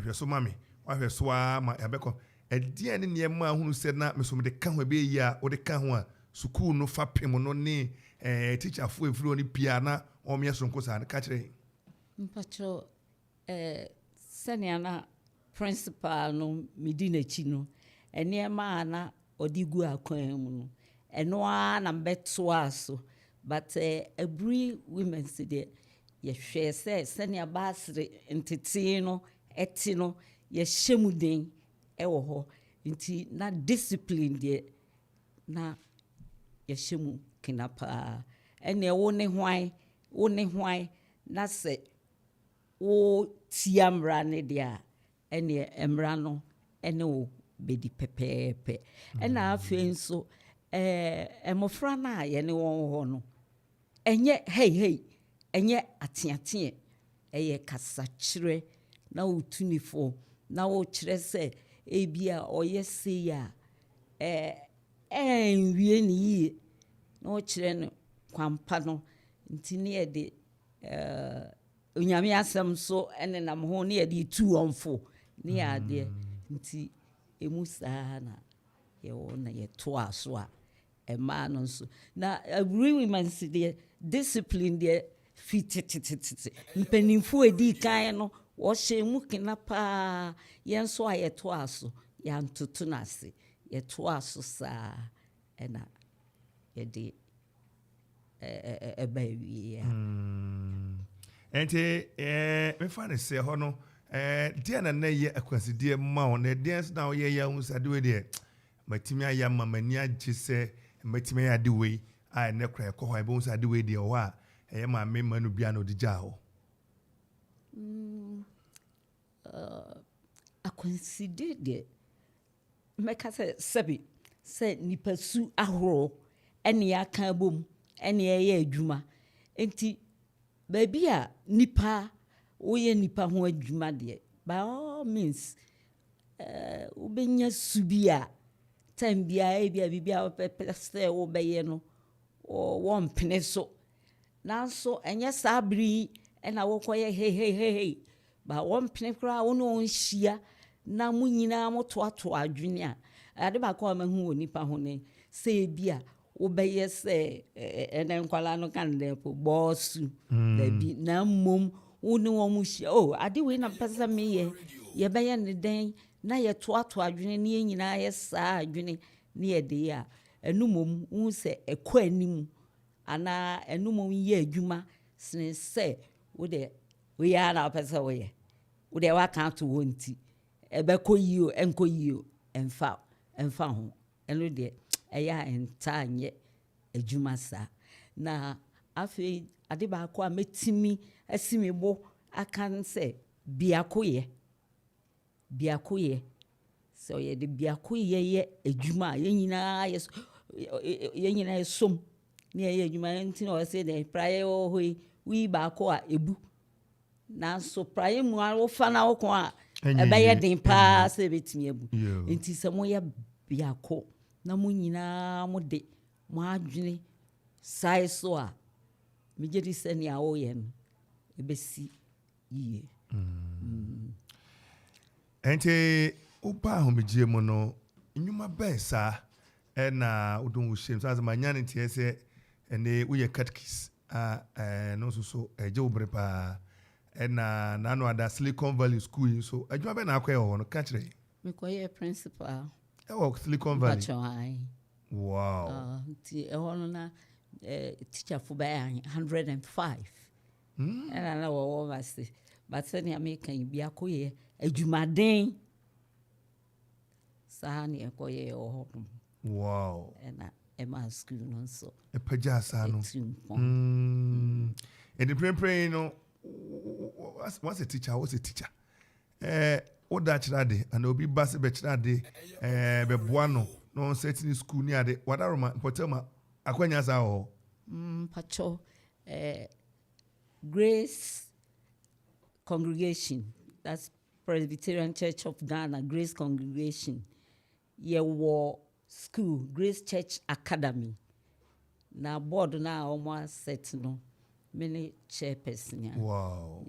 hweso mame wa hweso ma yabeko edie ne niema hunu se na mesom de ka ho be yi a wo de ka ho a school no fa pem no ne teacher fo efuro ni pia na o me sonko sa ka kire mpacho senior na principal no medina chi no eniema na odigu akwan mu no eno a na mbeto aso but every women say de ye hwe say senia basre entete no eti no ye hyemu den ewo ho nti na discipline de na ye hyemu kinapa ene wo ne hwan na se wo tiamra ne dia ene emra no ene wo bedi pepepe ena afi nso emofra na ye ne won ho no enye hey enye atiatie eye kasachire na utunifo na wo kire se ebia oyese ya enwie ni yi na wo kire no kwampa no nti ne ye de onyame asem so ene nam ho ne ye de tu onfo ne ya de nti emusa na ye wona ye to aso a ema no so na every women see the discipline the fit mpenimfo edi kan no wo hye mu kina pa yen so a ye to aso ya ntutu na se ye to aso sa ena ye de eba wi ya ente me fa ne se ho no dia na ye akwasidie ma wo na dia na wo ye ya unsade we de matimi aya mamani agise matimi ya de we a ne kra ko ho e bo unsade we de o a eye ma me manu bia no de ja ho akwasidie de meka se se nipasu ahoro ene ya kan bom ene ye adwuma enti baby a nipa woye nipa ho adwuma de by all means ubenya subia time bia pese wo beye no wo mpene so nanso enye sabri ena wo koye hey ba wo mpene kra wo no nhia na munyina motoato adwene a ade ba ko ma hu nipa ho ne se bia wo beye se ene nkwala no kan de po bossu da bi na mom woni wo mu hia ade we na pesa me ye beye ne den na ye toato adwene ne nyina ye saa adwene ne ye de ya enumom hu se ekọ anim ana enumom ye adwuma sene se wo de we ya na pesa we de wa kan to wonti ebekọ yio enko yio emfa ho eno de eya entanye adwuma sa na afi ade ba ko a metimi asimebo akan se biakoye so ye de biakoye ye adwuma ye nyina ye som ne ye adwuma nti no se de praye wo hoi wi ba ko a ebu na so praye mu a wo fa na wo ko a ebe ye din pa se betimi ebu nti se mo ye biako na mo nyina mo de mo adwene sai so a me je di se ne a wo ye no ebesi yie ente uba ho megie mo no nyuma besa na udon wo shem so manya ne tie se ene wo ye catechists no so eje wo brepa na no ada Silicon Valley School so adwuma be na akwa ho no ka kire me koye principal Silicon Valley wow ti no na teacher for by 105 and na wo was but say na me kan bia koye adwumaden sa na koye ho wow na ema school no so e paja sa no and the pray no what's a teacher oda chirade and obi basse be chirade be boano no certain school ni ade wadaroma potema akwanya sa ho pacho Grace Congregation, that's Presbyterian Church of Ghana, Grace Congregation. Ye war school, Grace Church Academy. Na board na almost set no many chairperson. Wow.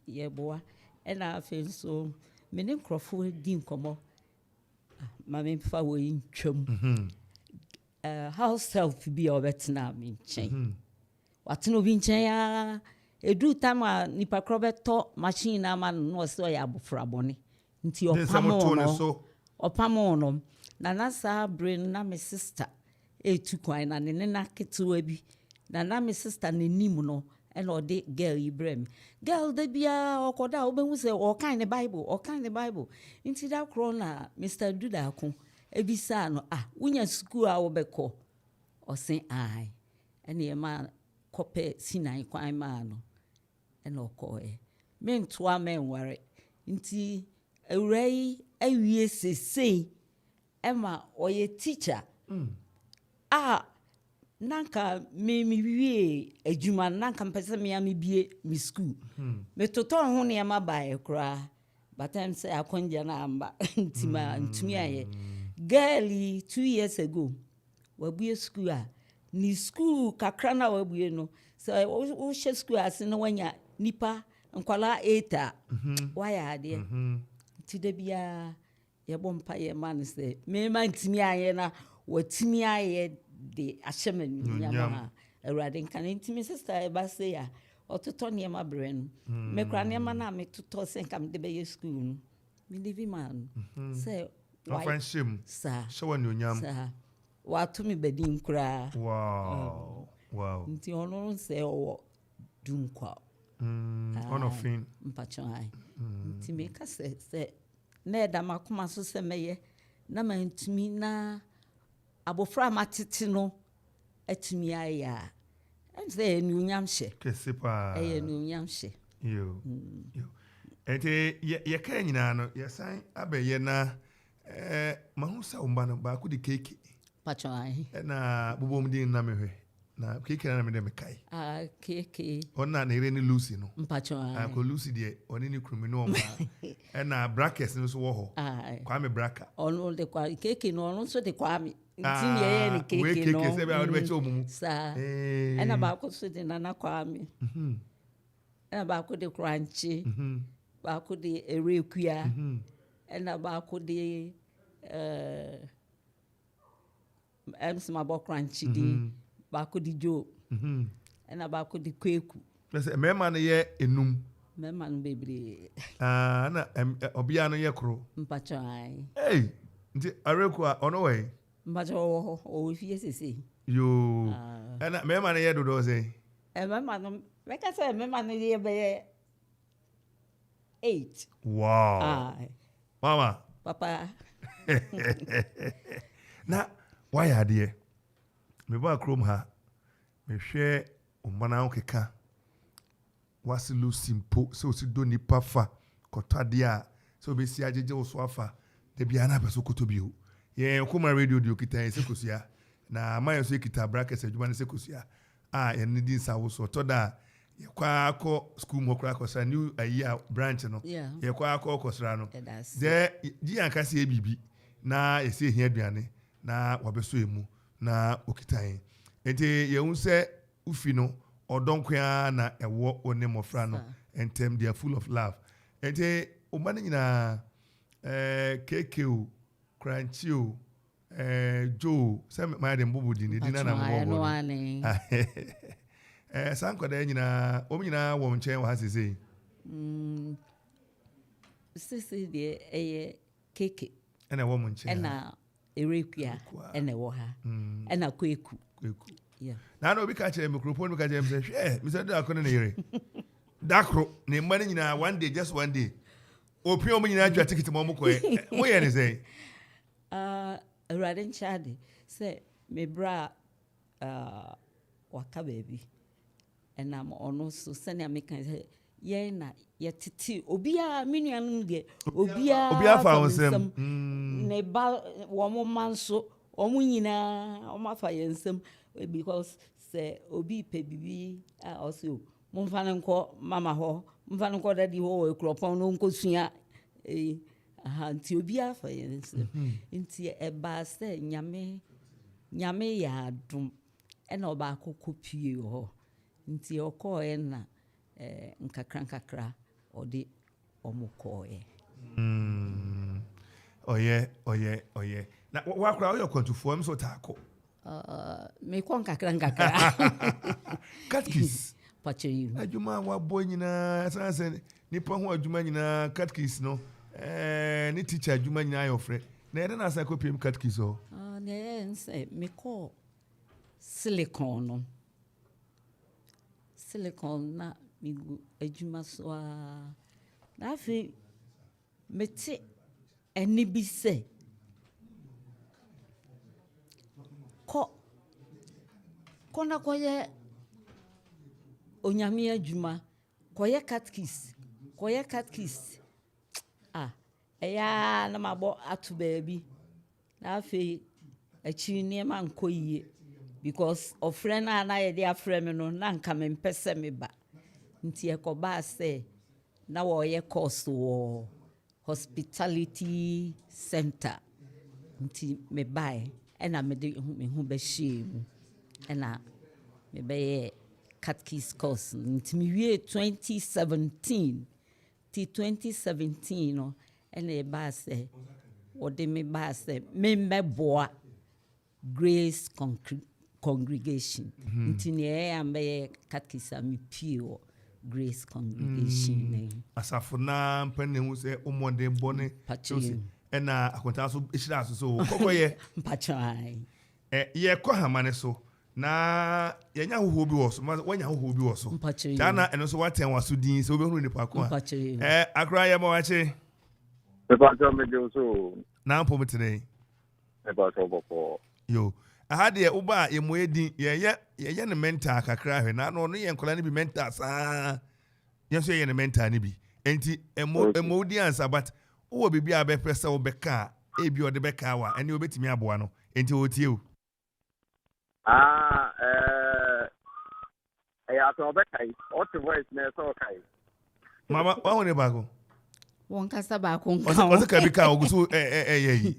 Ye boy, and I feel so many Crawford dim come Mammy fa we in chum. House help be over Vietnam in chain. What no vinche edu time nipa krobeto machine na man no so ya bofra boni nti opamo no na sa brain na me sister etu kwan na ne na ketewa bi na me sister n'anim no and ɔde girl yi brɛ me girl da bia ɔkɔda wobɛhu sɛ ɔkan ne bible nti da korɔ na Mr. Dudako ebisa no wonya school a wobɛkɔ ɔse ai ɛne ɛma kɔpɛ Sinai kwan maa no ɛna ɔkɔɛ mentoa menware nti awura yi awie sesei ɛma ɔyɛ teacher nanka me wie adwuma nanka mpɛsɛ me amebie me school me totɔ ho ne ama bae kora but I'm say akonja na amba ntumi aye girl 2 years ago wabue school ni school kakra na wabue no so wo she school ase no wanya nipa nkwala 8 waya ade ti da bia ye bompa ye man say me man ntimi aye na watimi aye de ahyemani nyama awurade nkan ntimi sister e ba say ya ototo ne ma bre no me kra ne ma na me toto senkam de be school no me live man say why friendship sa show ne onyam sa wa to me bedin kra wow nti ono say o dunkwa ono fin mpacho ai nti me ka say na da makoma so se meye na ma ntumi na abofra matete no atumi aya say no nyam hye kesipa no nyam hye yo ente ye ka nyina no ye san abeye na mahusa umba no ba ku di cake pacho ai na bobom din na mehwe na cake na me de me kai cake ona na ire ni Lucy no pacho ai ko Lucy de oni ni krumi no ma na brackets no so wo ho kwa me braka ono de kwa cake no ono so de kwa me ntini ye ni cake no we cake se be a be che omumu sa ena ba ko so de na kwa me ena ba ko de crunchy ba ko de erekua ena ba ko de ma bo crunchy di ba ko di jo ena ba ko di kweku se me ma no ye enum me ma no bebre na obia no ye kro mpacho ai nti areku a ono we mpacho o fie sese yo ena me ma no ye dodo se me ma no me ka se me ma no ye be 8 wow mama papa na why ade me ba krom ha me hwe omana okeka wasi Lucy mpo se osi do nipa fa kotade a se obesi ajeje wo so afa de bia na beso kotobio ye kuma radio dio kita se kosia na mayo so kita brackets adwuma ne se kosia ye ne din sa wo so toda ye kwa akọ school mo kra akọsra new year branch no ye kwa akọ akọsra no de ji anka se bibi na ese hia aduane na wabeso emu na okitan ente ye hu se ufi no odonkwa na ewo onemofra no entem they are full of love ente o man nyina keke o crunchy o jo se my dem bobo di ne na mo sanko da nyina o nyina wo nchen wa sese sese de keke ena wo nchen ena erekua ena wo ha ena kweku na obi ka chere microphone ka chere me say Mr. Dudako na yere dakro ne mma nyina one day just one day opi o nyina atwa ticket mo ko mo ye ne say awurade nchade say me bra waka baby enam ono so sene me kan say ye na ye titi obia menuanu de obia fa wonsem ne ba wo mo manso o mu nyina o ma fa yensem because say obi pe bibi also mo fa nko mama ho mo fa nko daddy ho ekropon no nko sua nti obi afa yensem nti e ba say nyame ya adum e na oba akoko pie ho nti okọ e na nkakra odi omukọ e oye na wakra oyo kwantufo am so tako me kon nkakra catkis pacheyu adwuma wa boy nyina sanse nipa ho adwuma nyina catkis no ni teacher adwuma nyina ayofre na yede na asa ko pm catkis ho na nse me ko silicon no silicon na migu adwuma so a na afi mete eni bi se kona koye onyame adwuma koye catkis eya na mabo atu baabi na afi achi niema nkoyie because ofre na ye dey afre me no na nka me mpese me ba nti ekoba se na wo ye course wo hospitality center nti me bai ena me de me hu be shemu ena me be catkis course nti me wie 2017 ti 2017 no ena e ba se wo de me ba se me meboa Grace Congregation. Nti ne ambe katkisa mi pio Grace Congregation. Asafo na mpene hu se omonde bone ena akonta so ehira so kokoye mpachai. Ye ko hamane so na yenya hoho bi wo so wanya hoho bi wo so. Tana eno so waten waso din se obehunu ni pako a. Akra ye ma wache. Pepacho me de so. Na mpo mtene. Pepacho boko. Yo. Ahade uba ye moyedi ye ne mentor kakra hwe na no ye nkola ne bi mentor saa ye so ye ne mentor ne bi enti emodi answer but wo bibi a be pressa wo beka e bi o de beka wa ene obetimi aboa no enti wo tie o ya to beka yi o te voice na so kai mama wa woni bago won kasa ba ko nkan o se ka bi ka oguso yi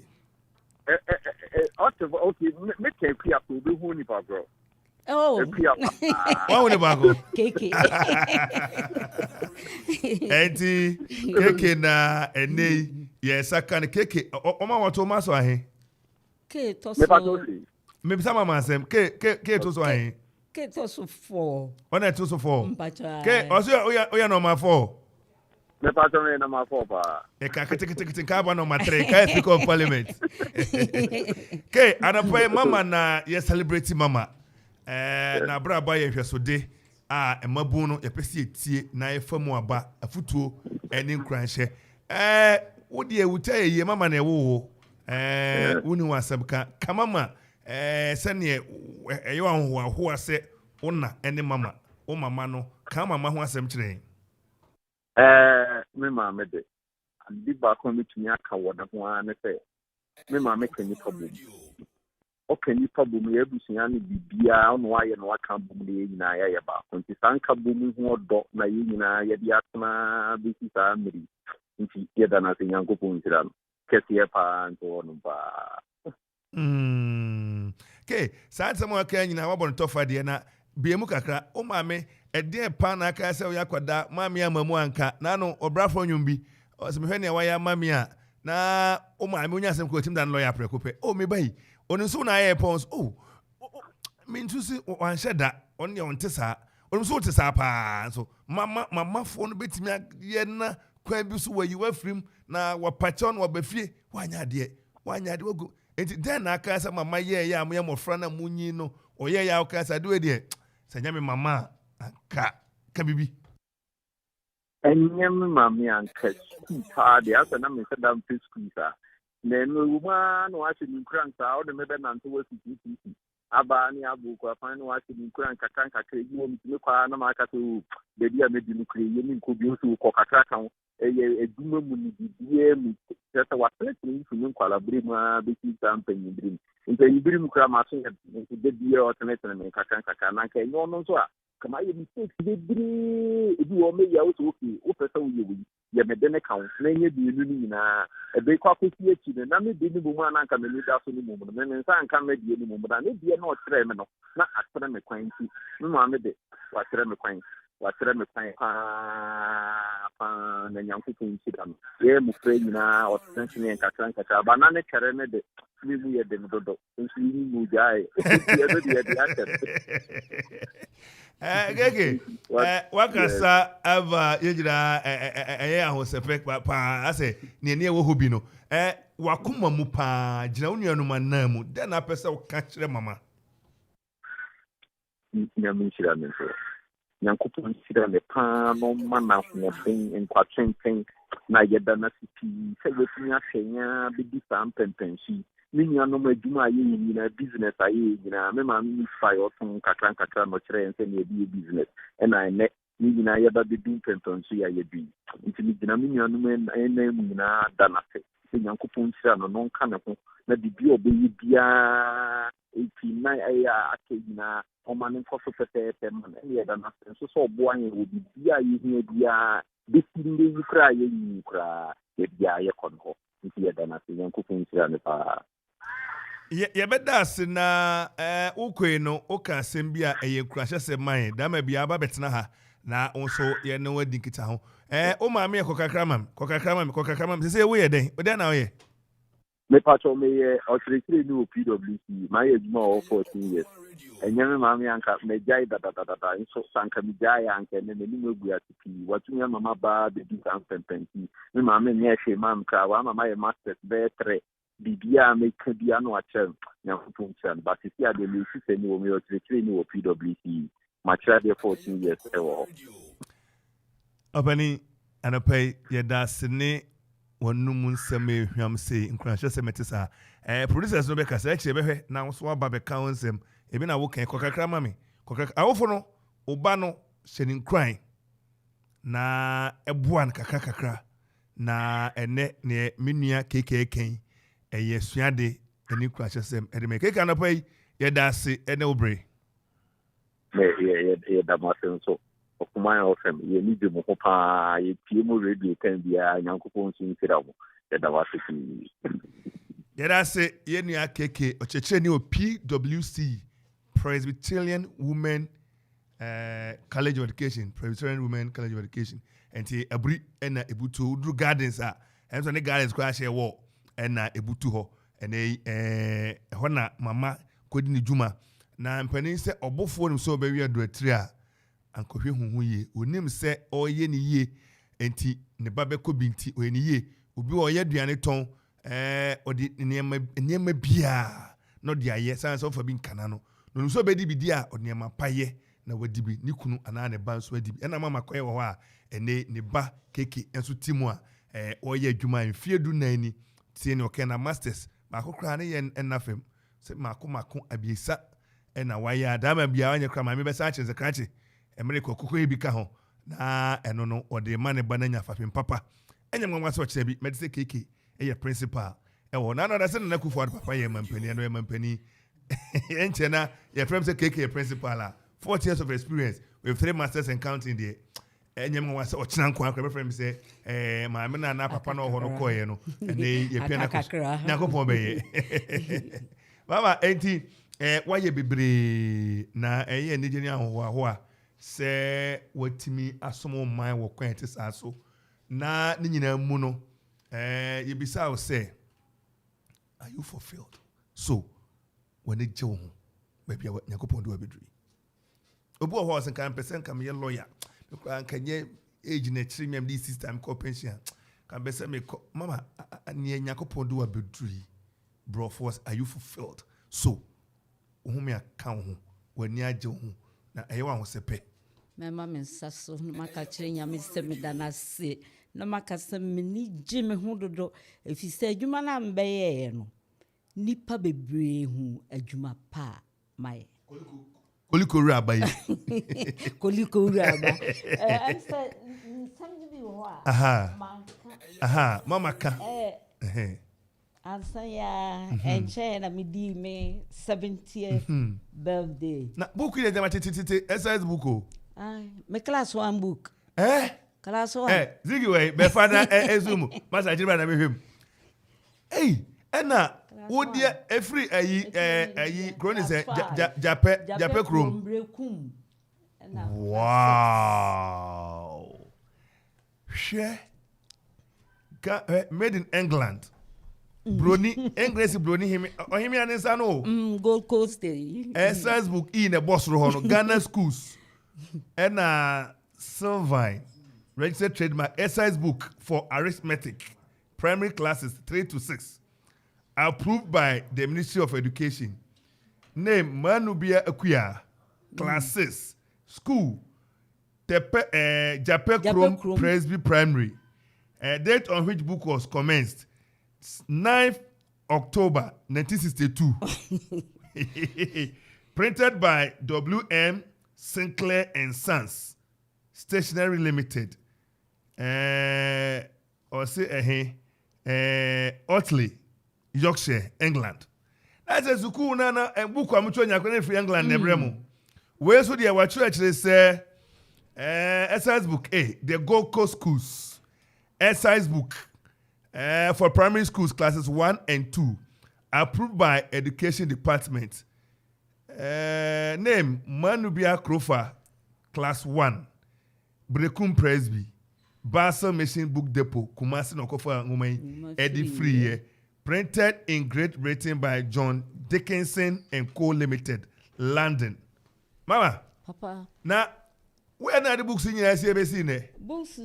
okay, me take up to be who ni bro. Oh. What would bago? Keke. Enti keke na ene yes aka keke o ma wato ma so ahe. Ke to so. Me bisa mama sem ke to so ahe. Ke to so 4. Ona to so 4. Mpacha. Ke o so o ya no ma 4. Me pato me na ma 4 pa. E ka kete ka ba no ma 3 ka speaker of parliament. Ke anapoe mama na ye celebrate mama. Na bra ba ye hwesode emabu no ye pese etie na ye famu aba afutuo eni nkranhye. Wo de ewuta ye mama na ewo woni wasabka kamama sene eyo anho ase wona eni mama o mama no ka mama ho asem kire me mama de adi ba ko mitumi aka woda ho an se me mama kanyi pabum o kanyi pabum ye busunya ne bibia no aye no aka bum ne nyina ya ye ba ko nti sanka bum ho odo na ye nyina ye dia tena bi sa miri nti ye da na se nyankopon ntira no kesi ye pa nto no ba ke sa nsemo aka nyina wabon tofa de na biemu kakra o mame ede pa na aka se yakwada mame amamu anka na no obrafo nwumbi o se mehwe ne waya mame a na o mame onya asem ko tim dan lawyer prekope o me bai onu so na aye pons me ntusi wan sheda on ye on tesa onu so tesa pa so mama fo no betimi ye na kwan bi so wayi wafrim na wapachon wabafie wanya de wago enti den na aka se mama ye ya mo ye mofra na munyi no oye ya aka se de de sanya me mama ka bibi enyem mama anka pa de asa na me sada mpe school sa na no wuma no ase ni kranka o de me be na nto wasi titi aba ni abu ko afan no ase ni kranka kanka ka yi wo mi kwa na ma aka to bebi a me di no kre ye ni ko bi so ko kakra kan eye eduma mu ni bibie mu tata wasele ni fu ni kwala brimu a be ti sampanyi brimu nti brimu kra ma so nti de bi o tene me kakra na ka nyo no so a kama ye mistake de bri ebi wo me ya wo so okay wo pesa wo ye wo ye me de ne kan na nye bi enu ni na e be kwa kwesi echi na me de ni bo mu na nka me ni da so ni mo me nsa nka me de ni mo da ne de na o tere me no na asere me kwan ti me ma me de wa tere me kwan pa na nyankopon nchida no ye mu frɛ nyina o tensini nkakra ba na ne kere ne de mi mu ye de dodo nso ni mu jae ye do de atter gege wakasa ava yejira ahosefe pa ase ne wo hobi no wakoma mu pa gina onuanu manamu de na pese wo ka kire mama nyamu nchida me so nyankopɔn sira ne paa no ma na hoɔden nkwatwenten na yɛda no ase pii sɛ yɛtumi ahwɛnya bɛdi saa mpɛmpɛnso ne nuanom adwuma a yɛyɛ nyinaa business a yɛyɛ nyinaa me maame ne fa ɔtɔn nkakra no kyerɛ yɛn sɛ ne yɛde yɛ business ɛna ɛnɛ ne nyinaa yɛba bɛdu mpɛmpɛnso yɛ a yɛdu nti megyina me nuanom ɛnan mu nyinaa da no ase sɛ nyankopɔn sira no no nka ne ho na biribi a ɔbɛyɛ biara ɛti na ɛyɛ a aka nyinaa ɔma ne nkɔ so pɛpɛɛpɛ ma no ɛne yɛda no ase nso sɛ ɔboa yɛn wɔ biribi a yɛhia biara bɛsi ndɛ yi koraa yɛnyi koraa yɛbiaa yɛkɔ no hɔ nti yɛda no ase nyankopɔn sira ne paa yɛbɛda ase na wokɔi no woka asɛm bi a ɛyɛ nkurahyɛ sɛ man dama biara ba bɛtena ha na nso yɛne wadi nkita ho wo maame yɛ kɔkakra mam sɛ woyɛ dɛn wodɛn na woyɛ mepatɔ meyɛ ɔkyerɛkyerɛ ne wɔ PWC mayɛ adwuma wɔ 14 years ɛnyɛ me maame anka magyae dadadadada nso sanka megyae anka ɛnɛ n'anim agu ase pii watumi ama mabaa bɛdi saa mpɛmpɛnti me maame nyɛ hwee mam kra waama mayɛ masters bɛyɛ 3 biribiaa meka bia no akyerɛ nyankopɔn kyerɛ no basisi a deɛ mesi sɛ ne wɔ meyɛ ɔkyerɛkyerɛ ne wɔ PWC makyerɛ deɛ 14 years ɛwɔ hɔ ɔpani anɔpai yɛda ase ne wɔnum nsɛm ehwam sei nkranhyɛ sɛ mete saa producers no bɛka sɛ akyire bɛhwɛ na nso aba bɛka wo nsɛm ebi na wokan kɔkakra ma me kɔkakra awofo no oba no hyɛ ne nkran na ɛboa no kakra na ɛnɛ ne me nua kekeken ɛyɛ suade ani nkranhyɛ sɛm ɛde me keka no pa yi yɛda ase ɛne obre yɛda mo ase nso ɔkuman ɔfɛm yɛni de mo ho paa yɛtie mu radio kan biara nyankopɔn nso nsira mo yɛda mo ase pii yɛda ase yɛnua keke ɔkyerɛkyerɛ ne wɔ PWC Presbyterian Women College of Education nti aburi ɛna ebutu uduru gardens a ɛnso ne gardens kɔ ahyɛ wɔ ɛna ebutu hɔ ɛna ɛhɔ na mama kɔdi ne dwuma na mpanin sɛ ɔbofoɔ no so ɔbɛwi aduatiri a ankɔhwɛ huhu yie onim sɛ ɔyɛ ne yie enti ne ba bɛkɔ bi nti ɔyɛ ne yie obi ɔyɛ aduane tɔn ɔde nneɛma biaa na ɔde ayɛ san sɛ ɔfa bi nkana no no nso bɛdi bi di a ɔde nneɛma pa yɛ na wadi bi ne kunu anaa ne ba nso adi bi ɛna mama kɔyɛ wɔ hɔ a ɛne ne ba keke nso ti mu a ɔyɛ adwuma mfie du nan ni tie ne ɔkɛ na masters baako koraa ne yɛ ɛna fam sɛ mako abiesa ɛna wayɛ a dama biara nyɛ koraa maame bɛsa akyerɛ sɛ krakye ɛmere kɔkɔkɔ yi bi ka ho na ɛno no ɔde ma ne ba na nya fapem papa ɛnyɛ mwanwa sɛ ɔkyerɛ bi mɛde sɛ keke ɛyɛ principal ɛwɔ na anɔda sɛ nana kufu ade papa yɛ mampani ɛno yɛ mampani ɛnkyɛ na yɛfrɛ sɛ keke yɛ principal a 40 years of experience with 3 masters in counting deɛ ɛnyɛ mwanwa sɛ ɔkyena nko akora bɛfrɛ me sɛ maame na papa na ɔhɔ no kɔɔyɛ no ɛne yɛpia na nyankopɔn bɛyɛ mama ɛnti wayɛ bebree na ɛyɛ anigye ne ahohoahoa sɛ watimi asom man wɔ kwan te saa so na ne nyinaa mu no yɛbisa wo sɛ are you fulfilled so wɔne gye wo ho baabi a nyankopɔn de wabɛduri obi wɔ hɔ ɔsɛ nka mpɛ sɛ nka meyɛ lawyer mekora nka nyɛ age na kyerɛ miam de system kɔ pension ka mpɛ sɛ mekɔ mama neɛ nyankopɔn de wabɛduri brɔfo are you fulfilled so wo ho me aka wo ho w'ani agye wo ho na ɛyɛ wɔ ahosɛpɛ mɛma me nsa so na maka kyerɛ nyame sɛ meda no ase na maka sɛ m'ani gye me ho dodo ɛfiri sɛ adwuma no a mbɛyɛeɛ no nnipa bebree hu adwuma pa a mayɛ koliko wura aba yi koliko wura aba ɛsɛ nsɛm bi wɔ hɔ a mama ka ansa ya ɛnkyɛn na medi me 70th birthday na book yi dɛma tete exercise book o me class 1 book class 1 zigi wei be father ezumu masa jira na mehwem ɛna wodeɛ every ayi kroni sɛ jape krom wow hwɛ made in England broni English broni himi anisa no Gold Coast exercise book in a boss ro no Ghana schools and Sylvine registered trademark exercise book for arithmetic primary classes 3 to 6 approved by the Ministry of Education name Manubia Akuya class 6 school Jape Krom Presby Primary. Date on which book was commenced 9th October 1962. Printed by W.M. Sinclair and Sons, Stationery Limited. Or say Otley, Yorkshire, England. That's a school nana and book I'm trying to free England nebremo. Where so the what church they say exercise book A, the Gold Coast schools. Exercise book for primary schools classes 1 and 2 approved by Education Department. Name Manubia Krofa class 1 Brekum Presby Basel Machine Book Depot Kumasi Nokofa Ngumai Eddie Free printed in Great Britain by John Dickinson and Co Limited London. Mama Papa na where na the books in your CBC ne books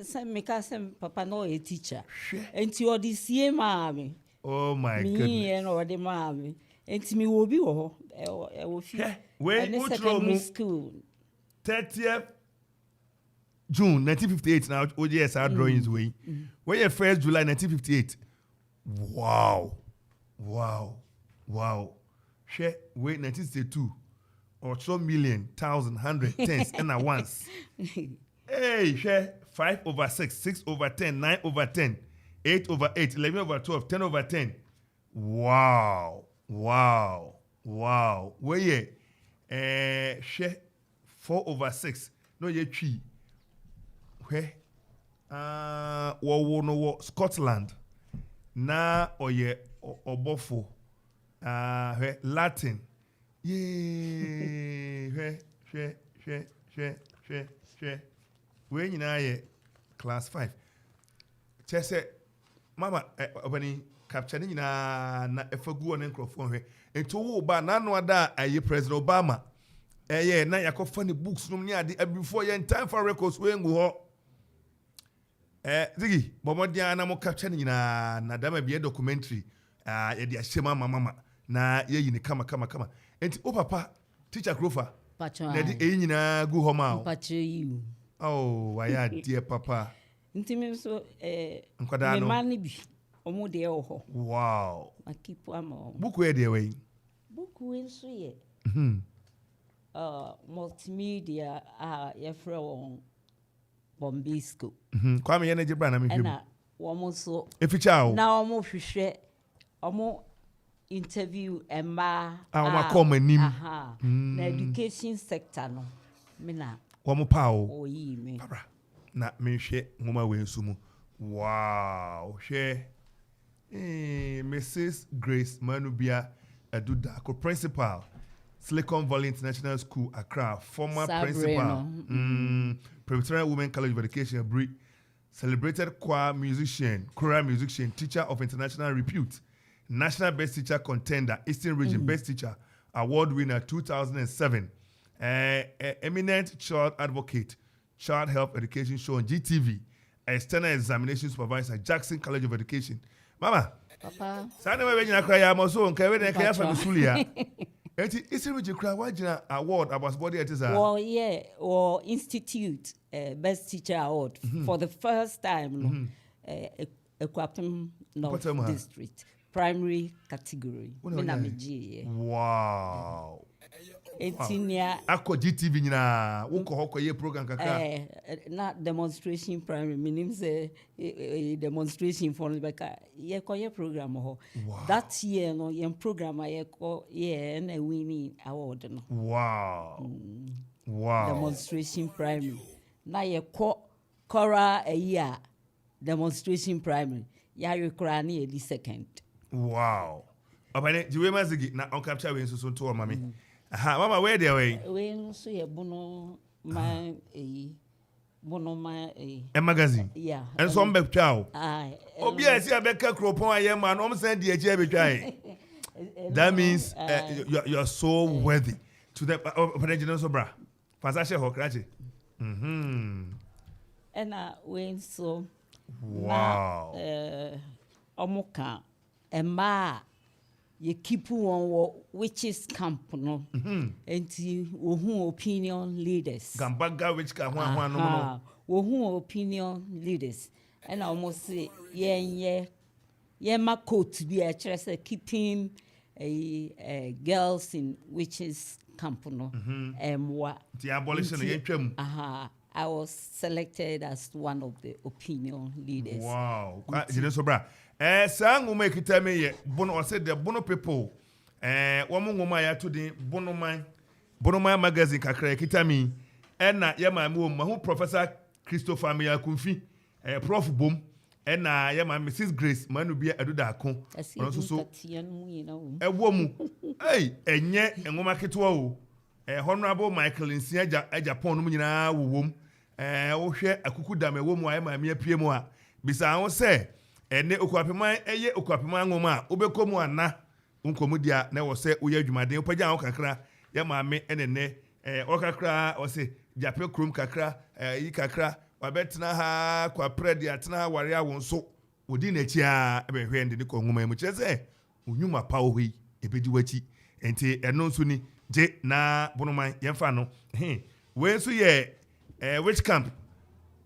send me papa no a teacher enti odi sie maami oh my goodness me no odi maami enti me wo bi wo e wo fi when secondary school 30th June 1958 now OJS our drawings way when your 1st July 1958 wow share wait 1962 or 2 million, 1,000, 100, tens, and at once. Hey, share 5 over 6, 6 over 10, 9 over 10, 8 over 8, 11 over 12, 10 over 10. Wow. Where ye? Share 4 over 6. No, ye 3. Where? Scotland. Na or ye or Bofo. Latin. Yeah, share. When you know class 5. Chese, Mama, when capturing na if a good microphone, and to ba na no da President Obama. Na ya funny books no near the before you in time for records when go. Ziggy, Bomodia na mo capturing na dama be a documentary. Dia shema mama na ye ni kama. Enti o papa teacher Grofa na di nyina gu ho ma you oh why dear papa nti me so nkwada no me man bi omo de ho wow akipu ama buku e de we buku nso ye multimedia ye frɛ won Bombay School kwa me ye na jibra na me hwem na wo mo so eficha o na wo mo hwehwɛ omo interview Emma na education sector no me na wo mo pa o oyi me para na me hwe ngoma we nsumu wow hwe Mrs. Grace Manubia Aduda co-principal Silicon Valley International School Accra former principal Presbyterian Women College of Education Abri celebrated choral musician teacher of international repute National Best Teacher Contender, Eastern Region Best Teacher Award winner 2007. Eminent child advocate, child health education show on GTV. External examination supervisor, Jackson College of Education. Mama, Papa. Sana when you cry, I'm also on Kevin and Kaya from Sulia. Eastern Region cry, what award about body at well, yeah, or Institute Best Teacher Award for the first time. Equapam North District. Primary category. Wow. Etinia. Ako GTV nyina wo ko hoko ye program kaka. Na demonstration primary meaning say demonstration for beka ye ko ye program ho. That year no ye program ye ko ye na winning award no. Wow. Demonstration primary. Na ye ko choral a year demonstration primary. Ya ye kora na ye di second. Wow. Opane jiwe mazigi na on capture we nso to mama. Aha, mama where there we? We nso ye bono ma a magazine. Yeah. And some be twa. Obi asi abeka kropon aye ma no send the eje be twa. That means you're so worthy to the opane jino so bra. Fasashe ho krache. Ena we nso wow. Omuka Emma ye keep on witches camp no enti wo hu opinion leaders Gambaga which ka ho no wo hu opinion leaders and almost say ye ma quote bi a kire say keeping girls in witches camp no the abolition ye twam. I was selected as one of the opinion leaders. Wow. Jide so bra. Sa ngoma ekita me ye bono o say the bono people wo mo ngoma ya to den bono man magazine kakra ekita me na ye ma me wo ma Professor Christopher Meya Kumfi Prof Bom na ye ma Mrs Grace manu bia aduda akon ono so wo mu enye ngoma ketwa o Honorable Michael Nsia Japan no nyina wo wo hwe akuku dam wo mu aye ma me apue mu a bisa ho se ene okuapeman eye okuapeman ngoma obekomu ana nkomu dia na wo se wo ya adwumaden opagya ho kakra ya maame enene okakra wo se jape krom kakra yi kakra wabetena ha kwa predi atena ware awon so odi na chi a ebehwe ndi ko ngoma mu kire se onwuma pa wo hi ebedi wachi enti eno nso ni je na bonoman yemfa no we nso ye which camp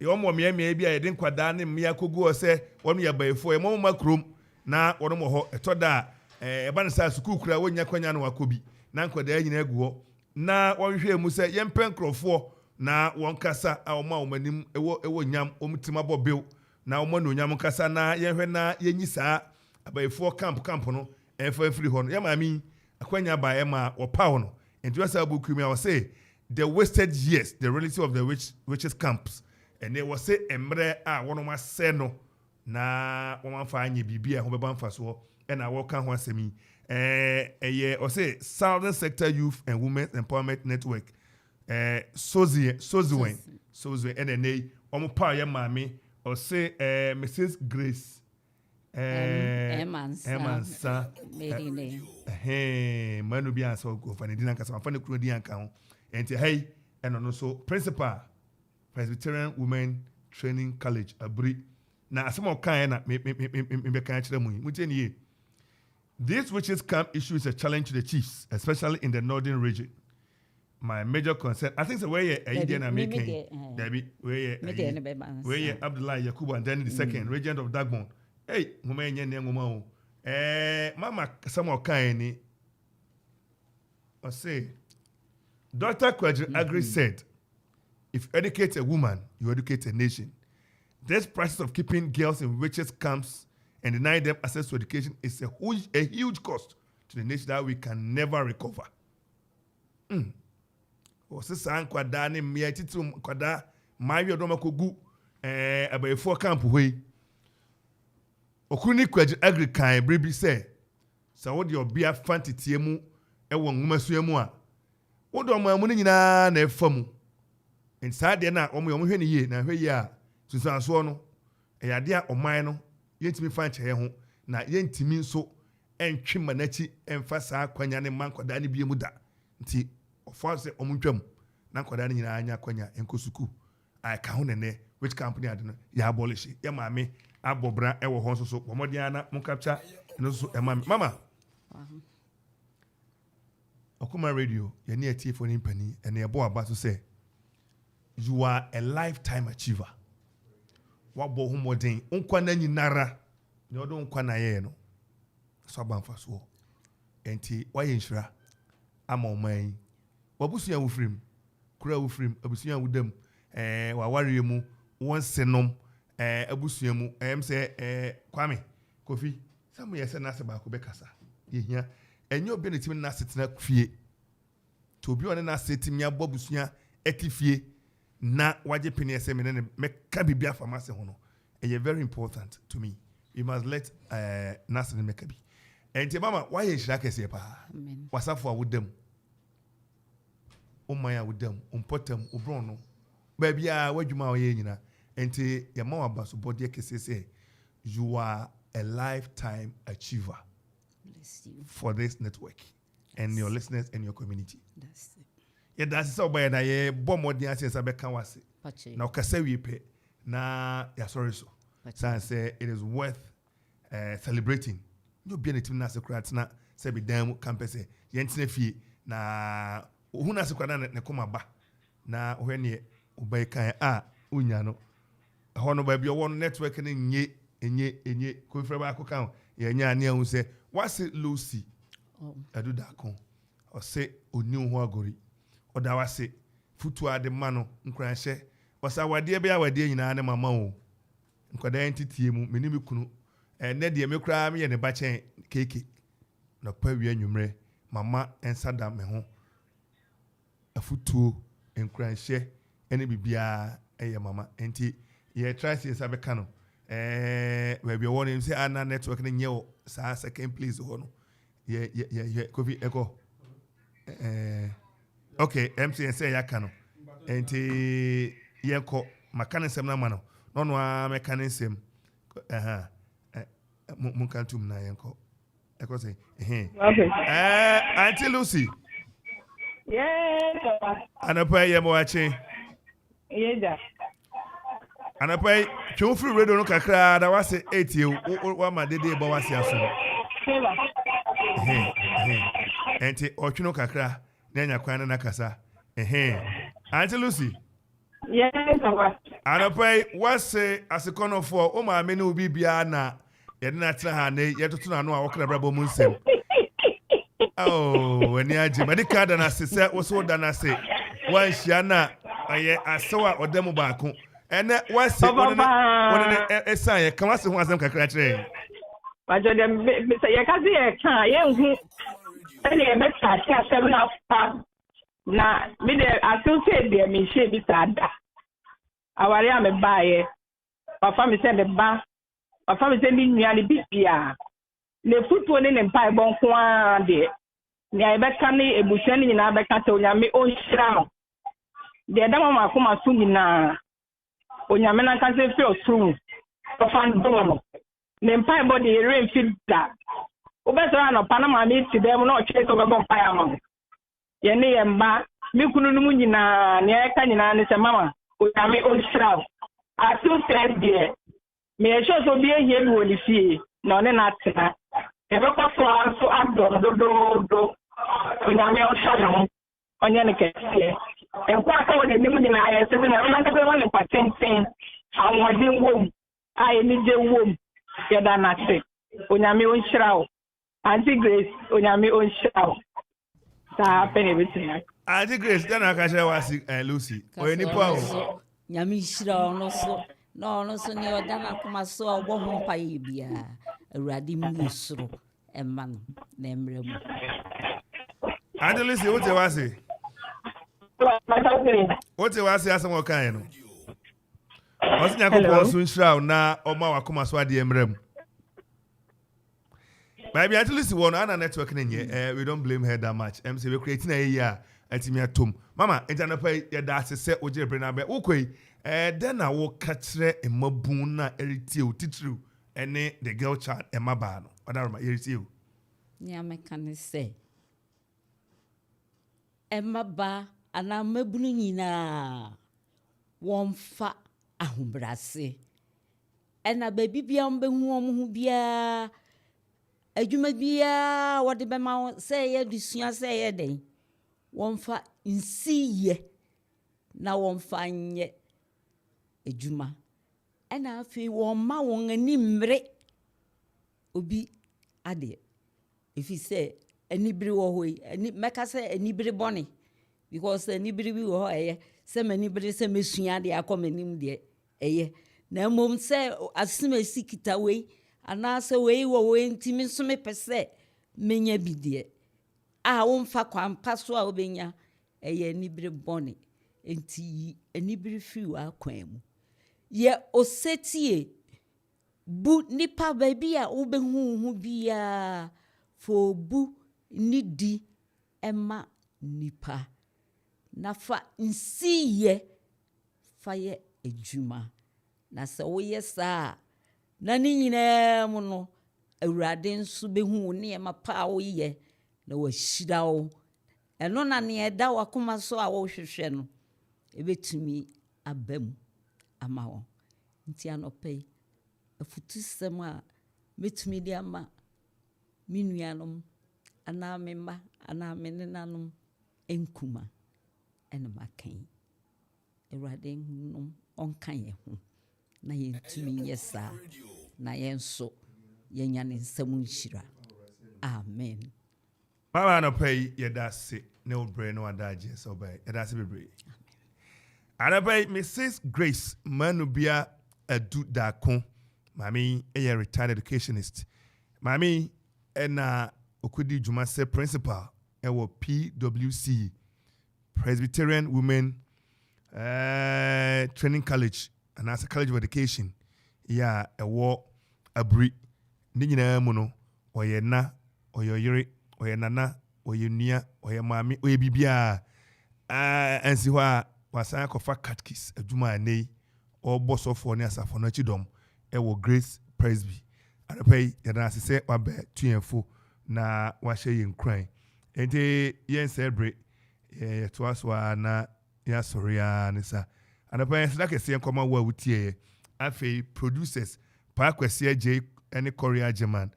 yo mo me bia yede nkwada ne mmea kogu o se wono ye baefo e mo makrom na wono mo ho etoda eba ne sa sukuu kura wonya kwanya no wakobi na nkwada nyina agu ho na wonhwe mu se yempen krofo na wonkasa a wo manim ewo nyam omtima bobil na wo no nyam kasa na yehwe na yenyi saa abaefo camp no efa free ho no ye maami akwanya ba e ma wo pa ho no enti wasa bukumi a wo say the wasted years the reality of the witches camps. And they was say emre a wono ma se no na wo man fa anye bibia ho beba mfa so and I work kan ho asemi o say Southern Sector Youth and Women's Empowerment Network Soziwen and they omo pa ya mami o say Mrs Grace Emansa manu bia so go fa ne dinan kasa fa ne kuro dian kan ho enti hey and no so principal Presbyterian Women Training College Abri na asemo kan na me kan kire mu muteni ye. This witches camp issue is a challenge to the chiefs, especially in the northern region. My major concern, I think the way Indian American Debbie where Abdullah Yakubu and then the second regent of Dagbon. Hey, ngoma nye ngoma o. Mama asemo kan ni o say Dr. Kwadri Agri said, if you educate a woman, you educate a nation. This process of keeping girls in witches camps and denying them access to education is a huge cost to the nation that we can never recover. Osisa nkwada ne mmea titu nkwada mawi odoma kogu abayefo camp hoi. Okuni Kwadri Agri kan bribi say, sa wo de obia fantitie mu ewo nwumasu mu a wo do mo ne nyina na efamu. Inside na omo hwe ne ye na hwe ye a susanso no eyade a oman no yentimi fa nche ho na yentimi nso entwe manachi emfa saa kwanya ne mankoda ne biemu da nti ofo se omo ntwam na nkoda ne nyina anya kwanya enkosuku ai ka ho ne which company ade no ya abolish ya maame abobra ewo ho so omodian na mo capture no so e mama Okuma radio ye ne atifo ni mpani ene ebo aba so say you are a lifetime achiever. Wabo humodin unkwa na nyinara ni odo unkwa na ye no so banfa so enti waye nhira ama oman wabusu ya wufrim kura wufrim abusu ya wudam wa ware mu wonsenom abusu ya mu se Kwame Kofi samu yese na se ba ko bekasa ye hia enyo obi ne timi na setena fie to obi one na setimi abobusu ya etifie na waje pini eseme ne meka bibia pharmacy ho no e very important to me. You must let nurse ne meka bi enti mama why nhira kese pa wasafo awudam umaya awudam umpotam ubron no ba bia wadwuma oye nyina enti ya ma wabaso body kese say you are a lifetime achiever. Bless you for this network and your listeners and your community. That's it. Yeah, that's so by na ye bomodi asesa be kan wase na okasa wipe na ya sorry so say it is worth celebrating. You be anything na secret na sɛ bi dan mu campus yɛntena fie na ohun ase kwa na ne koma ba na ohwɛ ne obai kan a unya no ɛhɔ no ba bi ɔwɔ no network ne enye kofra ba akɔka yɛnya ne ahu sɛ wase Lucy adu da ko ɔse oni ho agori ɔda wase futu ade ma no nkran hyɛ ɔsa wade be awade nyinaa ne mama o nkɔda entitie mu meni me kunu ne de me kura me ye ne ba kyɛn keke na pa wi anwumre mama ensada me ho afutuo nkran hyɛ ene bibia eye mama enti ye try see sabe ka no we be won him say ana network ne nye sa second place ho no ye kofi eko okay MCN say ya ka no enti yenko makanisem na ma no a mekanisem mun kantum na yenko eko say Auntie Lucy yes anapa ye mo ache yeja anapa twu free radio no kakra da wase 8 wa ma dede ba wase aso enti otwuno kakra na nya kwan na kasa Auntie Lucy yes anapa wase asekonofo o ma me ne obi bia na ye na tra ha ne ye toto na no a wokra brabo mu nsem wani aje medical da na se wo so da na se wan hia na aye asewa odemu baako ene wase woni esan ye kan wase ho asem kakra kire bajo dem me say ye kaze ye kan ye hu ene ye meta ti asem na fa na me de associate de me she bi sada aware a me baaye papa me se me ba papa me se ni nua ni bibia le futuo ne mpa bon ko a de ni ai beka ni ebusua ni nyina beka te onyame onhira de dama ma akoma so nyina onyame na ka se fi osuru papa ndo no ne mpa bo de rain fit da obesara no panama mi ti dem na ochire to bebo mpa ya ma ye ne ye mba mi kunu no mu nyina ne eka nyina ne se mama onyame onhira asu se de me sho so bi ehie mi woni fie na one na tena ebekwa so adododo onyame onhira onye ne kese ekwa ka woni nim nyina aye se na ona ka be woni patenten awodin wom aye ni je wom ye da na se onyame onhira o Auntie Grace onyame onhira o sa pene betina Auntie Grace dana ka share wasi Lucy o ni pa o nyame hira no so ne odana kuma so obo ho pa ye bia awurade mu suro emma no na emre mu Auntie Lucy what you wasi asem o kan no osinya ko po so nhira na oma wakoma so ade emre mu Maybe Auntie Lucy won ana network nenye we don't blame her that much MC we creating a year atimi atom mama entanapa ye da asese oje bre na be ukoi then na wo katre emabun na eritie o titru ene the girl child emaba no odaroma eritie o ni amekane se emaba ana mabunu nyina wonfa ahombrase ena baby bia mbehu omhu bia adwuma bia wode bema se ye dusua se ye den wonfa nsiye na wonfa nye adwuma ena afi wonma won animre obi ade ifi se anibiri wo hoi ani meka se anibiri boni because anibiri bi wo eye se manibiri se mesua de akomanim de eye na mom se asima sikita we ana se we wo ntimi so me pese menya bidie a wonfa kwampa so a obenya eye anibiri boni enti anibiri fi wa kwan mu ye osetie bu nipa baby a obehu bia fo bu nidi ema nipa nafa nsiye faye ejuma na se woye saa na ni nyina mu no awurade nso behu ne ema pa woye na wahira wo eno na ne eda wakoma so a wo hwehwe no ebetumi abam ama wo nti anopai afutusem a metumi di ama minuanom anaa me mma anaa me nenanom nkuma ɛna makan Awurade nnom ɔnka yɛn ho na yɛntumi nyɛ saa na yɛn nso yɛnya ne nsɛm nhyira amen. Mama no pay yɛda se ne wo brɛ no adagye sɛ ɔbɛyɛ yɛda se bebree. Anapay Mrs. Grace Manubia Adu Dako Mami a retired educationist. Mami ena okudi juma se principal ewo PWC Presbyterian Women Training College and as a College of Education. Ya ewo abri ni nyina mu no oye na oye yere oye nana oye nua oye mami oye bibia ansi hɔ a wasan akɔfa catkis adwuma anei ɔbɔ sɔfoɔ ne asafo no akyidɔm ɛwɔ Grace Presby anapa yi yɛda ase sɛ wabɛ tuɛnfo na wahyɛ yɛn kran enti yɛn sɛ bere yɛtoa so a na yɛasɔre a ne sa anapa yi sida kɛseɛ nkɔma wo a wotie afei producers paa kwɛseɛ gye ne Korea German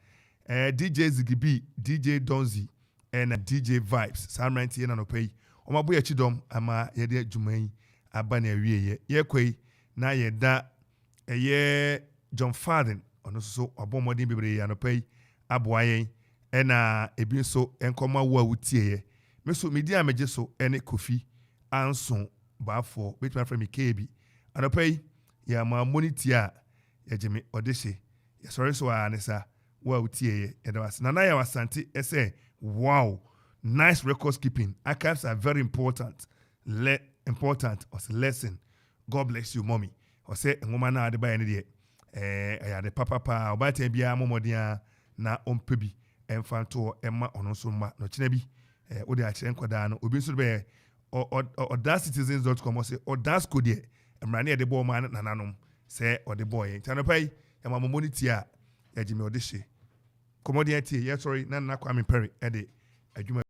DJ Zigibi DJ Donzi ɛna DJ Vibes saa mmeranteɛ yɛn anapa yi ɔma boye chidom ama yɛde adwuman aba na awie yɛkɔi na yɛda ɛyɛ John Faden ɔno so abɔmmɔden bebree anopa yi aboa yɛn ɛna ebi nso nkɔma wo a wotie me so medi a megye so ɛne Kofi Anson baafo betuma fra me kebi anopa yi ya ma moniti a yɛgye me ɔdehye yɛsɔre so a ne sa wo a wotie yɛda was na yɛ wasante ɛsɛ wow. Nice records keeping. Archives are very important. Important as a lesson. God bless you, mommy. Or say, woman, I buy any day. I had a papa, or by Tebia, Momodia, na pebi, and Fanto, Emma, or no summa, no chinebi, or the Achenquadan, Ubisube, or dascitizens.com, or say, or das good ye, and Rania the boy man, nananum, say, or the boy, Tanapay, and my monitia, Ejimi Odishi. Commodiati, yes, sorry, Nana Kwame Perry, Eddie, Ajuma.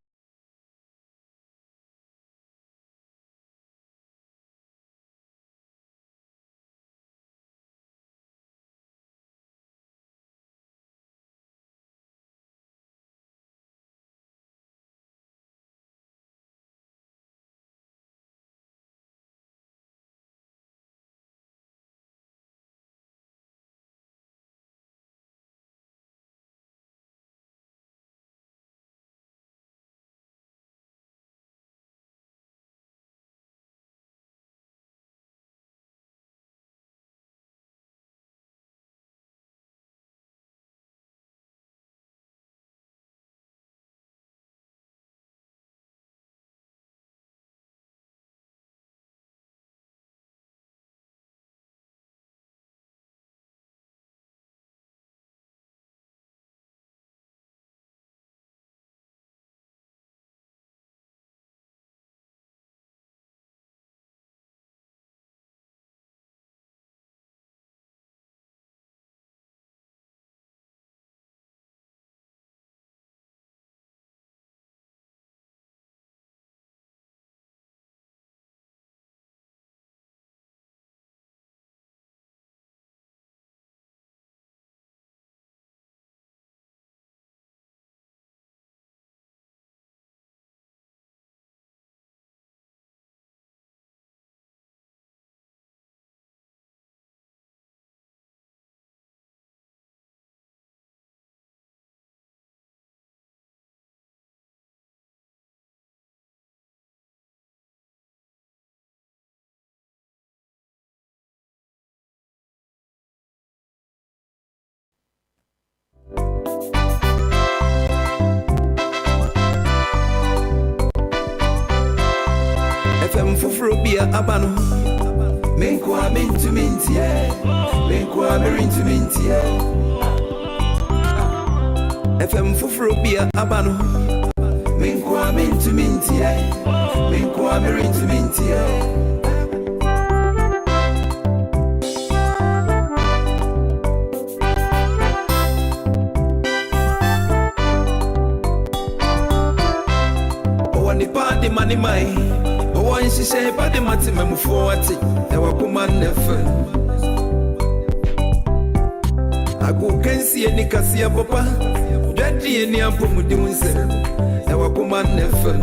FM Fufrobia Abano Menkwa Mintu Mintie Menkwa Merintu Mintie FM Fufrobia Abano Menkwa Mintu Mintie Menkwa Merintu Mintie Money mai one she say body mati memu 40 e wa kuma nefe agu kensi eni kasi ya papa jadi ye ni ampo mudi unse. Na wakuma nefen.